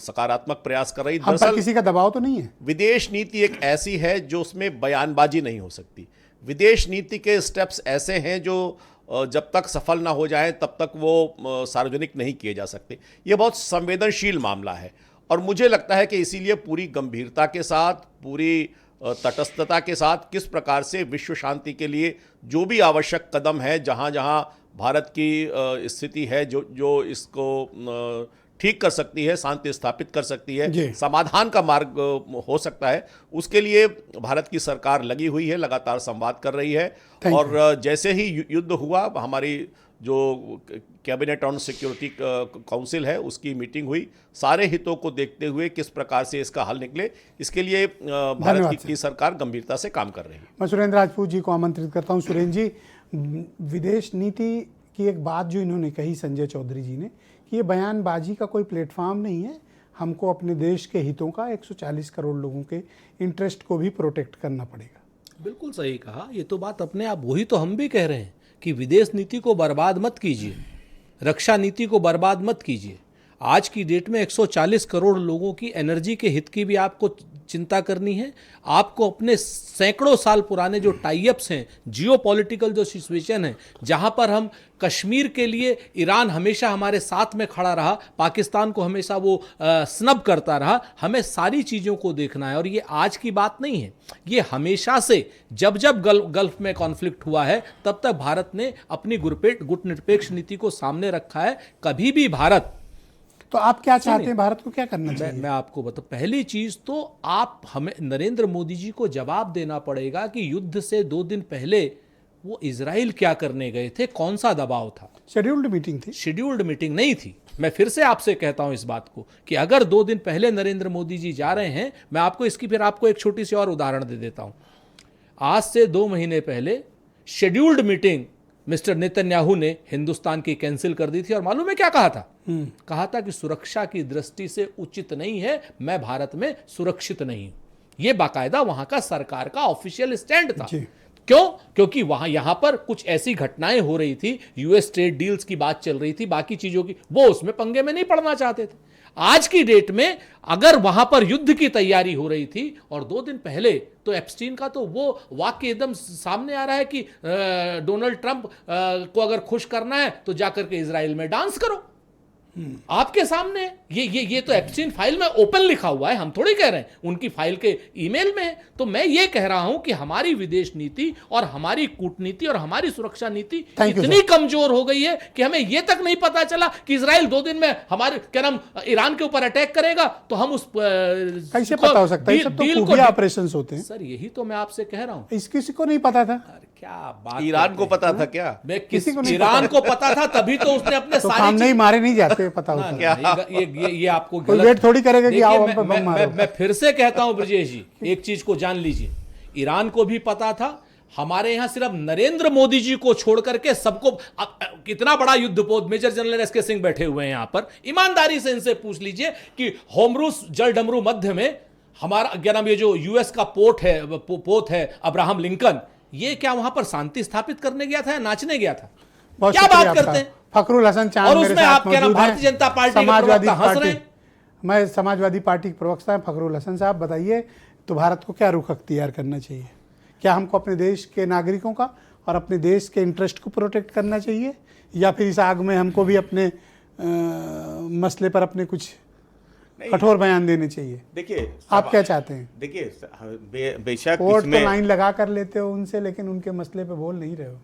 सकारात्मक प्रयास कर रही। हम पर किसी का दबाव तो नहीं है। विदेश नीति एक ऐसी है जो उसमें बयानबाजी नहीं हो सकती। विदेश नीति के स्टेप्स ऐसे हैं जो जब तक सफल ना हो जाए तब तक वो सार्वजनिक नहीं किए जा सकते। ये बहुत संवेदनशील मामला है, और मुझे लगता है कि इसीलिए पूरी गंभीरता के साथ, पूरी तटस्थता के साथ किस प्रकार से विश्व शांति के लिए जो भी आवश्यक कदम है, जहाँ जहाँ भारत की स्थिति है जो इसको ठीक कर सकती है, शांति स्थापित कर सकती है, समाधान का मार्ग हो सकता है, उसके लिए भारत की सरकार लगी हुई है, लगातार संवाद कर रही है। और जैसे ही युद्ध हुआ, हमारी जो कैबिनेट ऑन सिक्योरिटी काउंसिल है उसकी मीटिंग हुई, सारे हितों को देखते हुए किस प्रकार से इसका हल निकले, इसके लिए भारत की सरकार गंभीरता से काम कर रही है। मैं सुरेंद्र राजपूत जी को आमंत्रित करता हूं। सुरेंद्र जी, विदेश नीति की एक बात जो इन्होंने कही, संजय चौधरी जी ने, कि ये बयानबाजी का कोई प्लेटफॉर्म नहीं है, हमको अपने देश के हितों का, 140 करोड़ लोगों के इंटरेस्ट को भी प्रोटेक्ट करना पड़ेगा। बिल्कुल सही कहा। ये तो बात अपने आप, वही तो हम भी कह रहे हैं कि विदेश नीति को बर्बाद मत कीजिए, रक्षा नीति को बर्बाद मत कीजिए। आज की डेट में 140 करोड़ लोगों की एनर्जी के हित की भी आपको चिंता करनी है। आपको अपने सैकड़ों साल पुराने जो टाई अप्स हैं, जियोपॉलिटिकल जो सिचुएशन है, जहां पर हम कश्मीर के लिए ईरान हमेशा हमारे साथ में खड़ा रहा, पाकिस्तान को हमेशा वो स्नब करता रहा, हमें सारी चीज़ों को देखना है। और ये आज की बात नहीं है, ये हमेशा से जब जब गल्फ में कॉन्फ्लिक्ट हुआ है तब तक भारत ने अपनी गुटनिरपेक्ष नीति को सामने रखा है। कभी भी भारत, तो आप क्या चाहते हैं, भारत को क्या करना चाहिए? मैं आपको बताऊं, पहली चीज तो आप हमें, नरेंद्र मोदी जी को जवाब देना पड़ेगा कि युद्ध से 2 दिन पहले वो इजराइल क्या करने गए थे, कौन सा दबाव था। शेड्यूल्ड मीटिंग थी? शेड्यूल्ड मीटिंग नहीं थी। मैं फिर से आपसे कहता हूं इस बात को कि अगर 2 दिन पहले नरेंद्र मोदी जी जा रहे हैं, मैं आपको इसकी फिर आपको एक छोटी सी और उदाहरण दे देता हूं। आज से 2 महीने पहले शेड्यूल्ड मीटिंग मिस्टर नेतन्याहू ने हिंदुस्तान की कैंसिल कर दी थी, और मालूम है क्या कहा था? कहा था कि सुरक्षा की दृष्टि से उचित नहीं है, मैं भारत में सुरक्षित नहीं हूं। यह बाकायदा वहां का सरकार का ऑफिशियल स्टैंड था। क्यों? क्योंकि वहां यहां पर कुछ ऐसी घटनाएं हो रही थी, यूएस ट्रेड डील्स की बात चल रही थी, बाकी चीजों की, वो उसमें पंगे में नहीं पड़ना चाहते थे। आज की डेट में अगर वहां पर युद्ध की तैयारी हो रही थी और 2 दिन पहले, तो एप्स्टीन का तो वो वाक्य एकदम सामने आ रहा है कि डोनाल्ड ट्रंप को अगर खुश करना है तो जाकर के इजराइल में डांस करो। आपके सामने ये तो एप्स्टीन फाइल में ओपन लिखा हुआ है, हम थोड़ी कह रहे हैं, उनकी फाइल के ईमेल में है। तो मैं ये कह रहा हूं कि हमारी विदेश नीति और हमारी कूटनीति और हमारी सुरक्षा नीति इतनी कमजोर हो गई है कि हमें यह तक नहीं पता चला कि इजराइल 2 दिन में हमारे क्या नाम ईरान के ऊपर अटैक करेगा, तो हम उस कैसे पता हो सकता है? सब तो खुफिया ऑपरेशंस होते हैं सर। यही तो मैं आपसे कह रहा हूं। इस किसी को नहीं पता था? क्या बात, ईरान को पता था क्या? किसी को नहीं ईरान को पता था, तभी तो उसने अपने तो सारे नहीं मारे नहीं जाते, पता होता क्या? ये आपको कोई वेट थोड़ी करेगा कि आओ हम पे बम मारो। मैं फिर से कहता हूं ब्रजेश जी, एक चीज को जान लीजिए, ईरान को भी पता था। हमारे यहां सिर्फ नरेंद्र मोदी जी को छोड़ करके सबको, कितना बड़ा युद्धपोत, मेजर जनरल एस के सिंह बैठे हुए हैं यहां पर, ईमानदारी से इनसे पूछ लीजिए कि होमरूस जलडमरू मध्य में हमारा क्या नाम, ये जो यूएस का पोत है अब्राहम लिंकन, ये क्या वहां पर शांति स्थापित करने गया था या नाचने गया था? क्या बात करते हैं? फखरुल हसन चांद और मेरे उसमें साथ आप क्या नाम, भारतीय जनता पार्टी के प्रवक्ता हंस रहे हैं। मैं समाजवादी पार्टी के प्रवक्ता हैं फखरुल हसन साहब, बताइए तो भारत को क्या रुख अख्तियार करना चाहिए? क्या हमको अपने देश के नागरिकों का और अपने देश के इंटरेस्ट को प्रोटेक्ट करना चाहिए, या फिर इस आग में हमको भी अपने मसले पर अपने कुछ कठोर बयान देने चाहिए? देखिए, आप क्या चाहते हैं? देखिए, बेशक कोर्ट तो लाइन लगा कर लेते हो उनसे, लेकिन उनके मसले पे बोल नहीं रहे हो।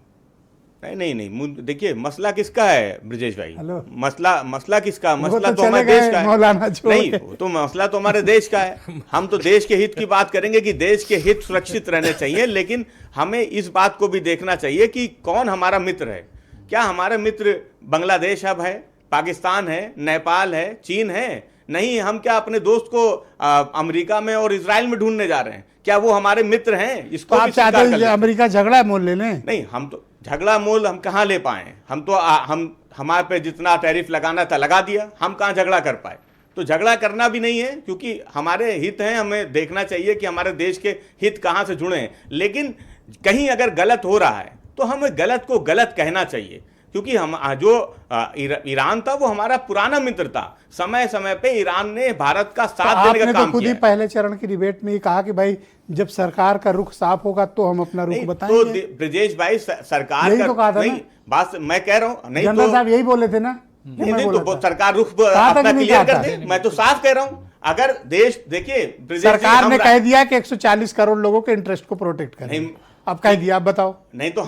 नहीं, देखिए, मसला किसका है ब्रजेश भाई? मसला किसका? मसला तो हमारे देश का है। नहीं, तो मसला तो हमारे देश का है। हम तो देश के हित की बात करेंगे कि देश के हित सुरक्षित रहने चाहिए, लेकिन हमें इस बात को भी देखना चाहिए कि कौन हमारा मित्र है। क्या हमारा मित्र बांग्लादेश अब है? पाकिस्तान है, नेपाल है, चीन है। नहीं, हम क्या अपने दोस्त को अमेरिका में और इजराइल में ढूंढने जा रहे हैं? क्या वो हमारे मित्र हैं? इसको तो आप भी स्वीकार चाहते कर हैं लेते हैं। अमेरिका झगड़ा मोल ले लें? नहीं, हम तो झगड़ा मोल हम कहाँ ले पाए? हम तो हम हमारे पे जितना टैरिफ लगाना था लगा दिया, हम कहाँ झगड़ा कर पाए? तो झगड़ा करना भी नहीं है, क्योंकि हमारे हित हैं। हमें देखना चाहिए कि हमारे देश के हित कहाँ से जुड़े हैं। लेकिन कहीं अगर गलत हो रहा है तो हमें गलत को गलत कहना चाहिए, क्योंकि हम जो ईरान था वो हमारा पुराना मित्र था। समय समय पे ईरान ने भारत का साथ देने का आपने काम तो खुद किया ही है। पहले चरण की डिबेट में ही कहा कि भाई जब सरकार का रुख साफ होगा तो हम अपना रुख नहीं, बताएंगे। तो ब्रजेश भाई सरकार यही का तो कहा था नहीं, ना? बात मैं कह रहा हूँ। नहीं जनरल तो साहब यही बोले थे ना? नहीं, मैं नहीं बोला तो था। सरकार रुख कहा था अपना कि नहीं क्लियर कहा कर था? दे। मैं तो साफ कह रहा हूँ, अगर देश देखिए ब्रजेश जी, सरकार ने हम कह दिया कि 140 करोड़ लोगों के इंटरेस्ट को प्रोटेक्ट करें। नहीं, अब कह दिया, आप बताओ। नहीं तो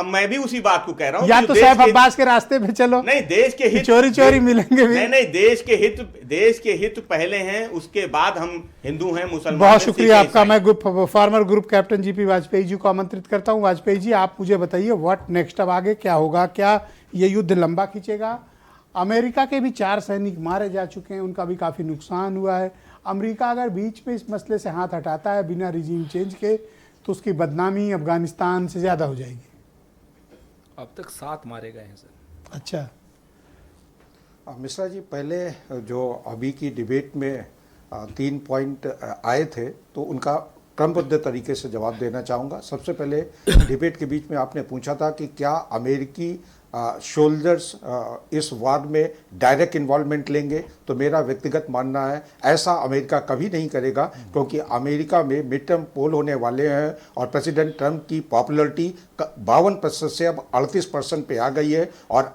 मैं भी उसी बात को कह रहा हूँ या कि तो देश सैफ के- अब्बास के रास्ते पे चलो, नहीं, देश के हित चोरी चोरी मिलेंगे भी। नहीं नहीं, देश के हित पहले हैं, उसके बाद हम हिंदू हैं, मुसलमान बहुत हैं, शुक्रिया सिख, आपका। ईसाई। मैं former group captain GP Vajpayee ji को आमंत्रित करता हूं। वाजपेयी जी, आप मुझे बताइए व्हाट नेक्स्ट, अब आगे क्या होगा? क्या ये युद्ध लंबा खींचेगा? अमेरिका के भी 4 सैनिक मारे जा चुके हैं, उनका भी काफ़ी नुकसान हुआ है। अमेरिका अगर बीच में इस मसले से हाथ हटाता है बिना रिजीम चेंज के, तो उसकी बदनामी अफगानिस्तान से ज़्यादा हो जाएगी। अब तक 7 मारे गए हैं सर। अच्छा, मिश्रा जी, पहले जो अभी की डिबेट में 3 पॉइंट आए थे तो उनका क्रमबद्ध तरीके से जवाब देना चाहूँगा। सबसे पहले डिबेट के बीच में आपने पूछा था कि क्या अमेरिकी शोल्डर्स इस वार में डायरेक्ट इन्वॉल्वमेंट लेंगे, तो मेरा व्यक्तिगत मानना है ऐसा अमेरिका कभी नहीं करेगा, क्योंकि अमेरिका में मिड टर्म पोल होने वाले हैं और प्रेसिडेंट ट्रंप की पॉपुलरिटी 52% से अब 38% पे आ गई है। और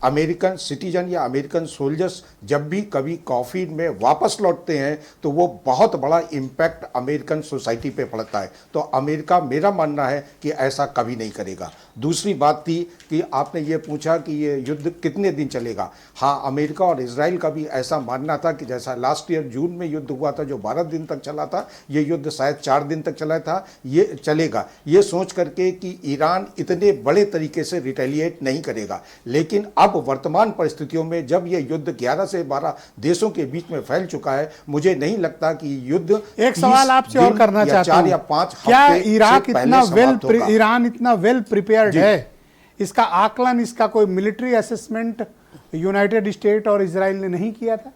अमेरिकन सिटीजन या अमेरिकन सोल्जर्स जब भी कभी कॉफिन में वापस लौटते हैं तो वो बहुत बड़ा इम्पैक्ट अमेरिकन सोसाइटी पे पड़ता है। तो अमेरिका, मेरा मानना है कि ऐसा कभी नहीं करेगा। दूसरी बात थी कि आपने ये पूछा कि ये युद्ध कितने दिन चलेगा। हाँ, अमेरिका और इजराइल का भी ऐसा मानना था कि जैसा लास्ट ईयर जून में युद्ध हुआ था जो 12 दिन तक चला था, ये युद्ध शायद 4 दिन तक चला था, ये चलेगा। ये सोच करके कि ईरान इतने बड़े तरीके से रिटेलिएट नहीं करेगा। लेकिन अब वर्तमान परिस्थितियों में जब ये युद्ध 11 से 12 देशों के बीच में फैल चुका है, मुझे नहीं लगता कि युद्ध एक सवाल आपसे और करना चाहता 4 या हूं, 5 क्या हफ्ते इराक से पहले समाप्त होगा। ईरान इतना वेल प्रिपेयर्ड है? इसका आकलन, इसका कोई मिलिट्री असेसमेंट यूनाइटेड स्टेट और इजराइल ने नहीं किया था?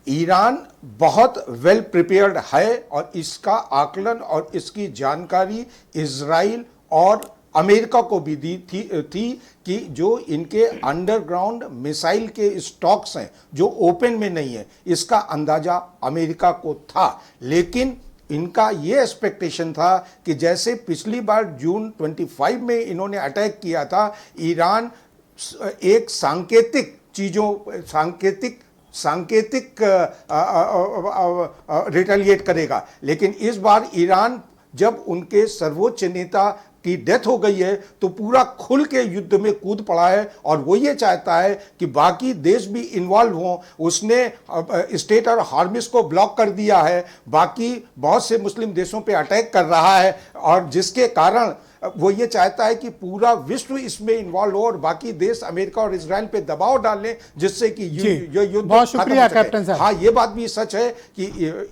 ईरान बहुत वेल प्रिपेयर्ड है और इसका आकलन और इसकी जानकारी इजराइल और अमेरिका को भी दी थी कि जो इनके अंडरग्राउंड मिसाइल के स्टॉक्स हैं जो ओपन में नहीं है, इसका अंदाजा अमेरिका को था। लेकिन इनका ये एक्सपेक्टेशन था कि जैसे पिछली बार जून 25 में इन्होंने अटैक किया था, ईरान एक सांकेतिक रिटेलिएट करेगा। लेकिन इस बार ईरान, जब उनके सर्वोच्च नेता की डेथ हो गई है, तो पूरा खुल के युद्ध में कूद पड़ा है और वो ये चाहता है कि बाकी देश भी इन्वॉल्व हों। उसने स्टेट और हार्मिस को ब्लॉक कर दिया है, बाकी बहुत से मुस्लिम देशों पे अटैक कर रहा है, और जिसके कारण वो ये चाहता है कि पूरा विश्व इसमें इन्वॉल्व हो और बाकी देश अमेरिका और इजराइल पे दबाव डाल लें, जिससे कि ये युद्ध बहुत खत्म शुक्रिया हो सके। कैप्टन साहब। हाँ, ये बात भी सच है कि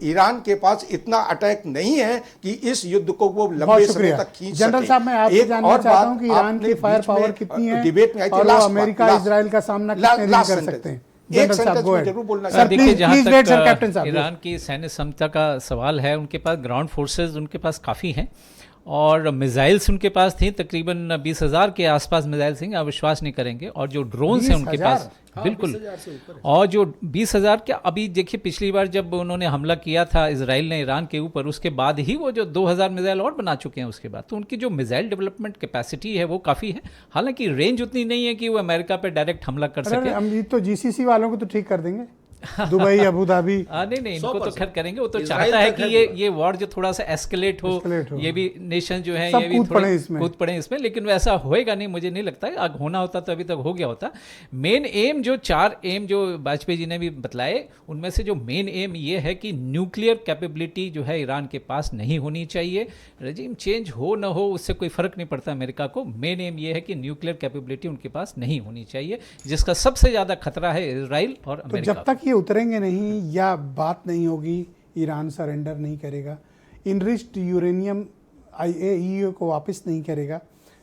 ईरान के पास इतना अटैक नहीं है कि इस युद्ध को वो लंबे समय शुक्रिया तक खींच जनरल सके। साहब, मैं आपसे एक जानना और चाहता बात हूं कि ईरान आपने की फायर बीच में, पावर कितनी है डिबेट में आई थी, और वो लास्ट अमेरिका बात, इजराइल का सामना कितने दिन कर सकते हैं? एक जनरल साहब, सेंटेंस go में ahead. जरूर बोलना सर, चाहता देखिए, जहाँ प्लीज वेट सर, कैप्टन तक साहब। ईरान की सैन्य क्षमता का सवाल है, उनके पास ग्राउंड फोर्सेस उनके पास काफ़ी हैं और मिसाइल्स उनके पास थी, तकरीबन 20,000 के आसपास मिसाइल्स हैं, आप विश्वास नहीं करेंगे। और जो ड्रोन्स हैं उनके पास, बिल्कुल, और जो 20,000 क्या, अभी देखिए पिछली बार जब उन्होंने हमला किया था इजराइल ने ईरान के ऊपर, उसके बाद ही वो जो 2,000 मिसाइल और बना चुके हैं उसके बाद, तो उनकी जो मिसाइल डेवलपमेंट कैपेसिटी है वो काफ़ी है। हालांकि रेंज उतनी नहीं है कि वो अमेरिका पे डायरेक्ट हमला कर सके। हम तो जीसीसी वालों को तो ठीक कर देंगे। Dubai, Abu Dhabi. नहीं इनको तो 100% खैर करेंगे, वो तो इजराइल चाहता है तक कि है ये वॉर जो थोड़ा सा एस्केलेट हो, ये भी नेशन जो है सब ये भी कूद थोड़े पड़े इसमें। कूद पड़े इसमें, लेकिन वैसा होएगा नहीं, मुझे नहीं लगता है। होना होता तो अभी तक हो गया होता। मेन एम जो 4 एम जो वाजपेयी जी ने भी बतलाए, उनमें से जो मेन एम ये है कि न्यूक्लियर कैपेबिलिटी जो है ईरान के पास नहीं होनी चाहिए। रजीम चेंज हो ना हो उससे कोई फर्क नहीं पड़ता अमेरिका को, मेन एम ये है कि न्यूक्लियर कैपेबिलिटी उनके पास नहीं होनी चाहिए, जिसका सबसे ज़्यादा खतरा है इजराइल और तो अमेरिका। जब तक ये उतरेंगे नहीं या बात नहीं होगी, ईरान सरेंडर नहीं करेगा, इनरिच्ड यूरेनियम IAEA को वापस नहीं करेगा,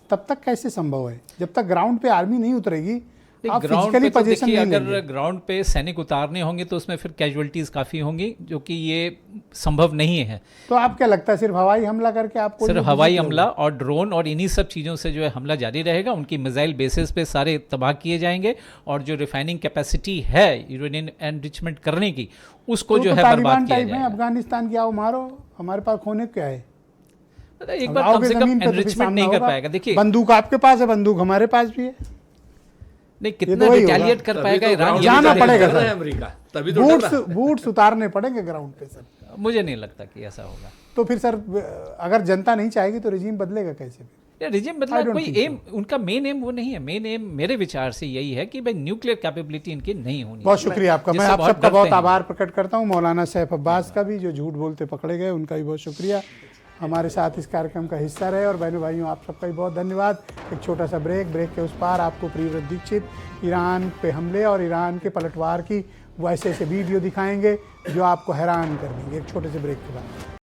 तब तक कैसे संभव है? जब तक ग्राउंड पे आर्मी नहीं उतरेगी, आप ग्राउंड फिजिकली पे तो पोजीशन देखिए, नहीं अगर लेंगे। ग्राउंड पे सैनिक उतारने होंगे तो उसमें फिर कैजुअलिटीज काफ़ी होंगी, जो कि ये संभव नहीं है। तो आप क्या लगता है सिर्फ हवाई हमला करके आपको सिर्फ ये हवाई विजिट हमला और ड्रोन और इन्हीं सब चीज़ों से जो है हमला जारी रहेगा, उनकी मिसाइल बेसिस पे सारे तबाह किए जाएंगे, और जो रिफाइनिंग कैपेसिटी है यूरेनियम एनरिचमेंट करने की, उसको जो है बर्बाद तालिबान किया टाइप में जाएगा। अफगानिस्तान की आओ मारो, हमारे पास खोने क्या है? एक बार कम से कम एनरिचमेंट नहीं कर पाएगा। देखिए, बंदूक आपके पास है, बंदूक हमारे पास भी है, नहीं तो कितना वही रिटेलिएट होगा। कर पाएगा ईरान, ये जाना भी पड़ेगा जाने सर। दीजिए। अमेरिका तभी तो डर रहा है। बूट्स उतारने पड़ेंगे ग्राउंड पे सर। मुझे नहीं लगता कि ऐसा होगा। तो फिर सर अगर जनता नहीं चाहेगी तो रिजीम बदलेगा कैसे? रिजिम I बदला don't कोई think एम, उनका मेन एम वो नहीं है। मेन एम मेरे विचार से यही है कि भाई न्यूक्लियर कैपेबिलिटी इनकी नहीं होनी। बहुत शुक्रिया आपका, मैं जिससे आप सबका बहुत डरते हैं। आभार प्रकट करता हूँ। मौलाना सैफ अब्बास का भी, जो झूठ बोलते पकड़े गए, उनका भी बहुत शुक्रिया, हमारे साथ इस कार्यक्रम का हिस्सा रहे। और बहनों भाइयों, आप सबका भी बहुत धन्यवाद। एक छोटा सा ब्रेक के उस पार आपको प्रियव्रत दीक्षित ईरान पे हमले और ईरान के पलटवार की वैसे वीडियो दिखाएंगे जो आपको हैरान कर देंगे। एक छोटे से ब्रेक के बाद।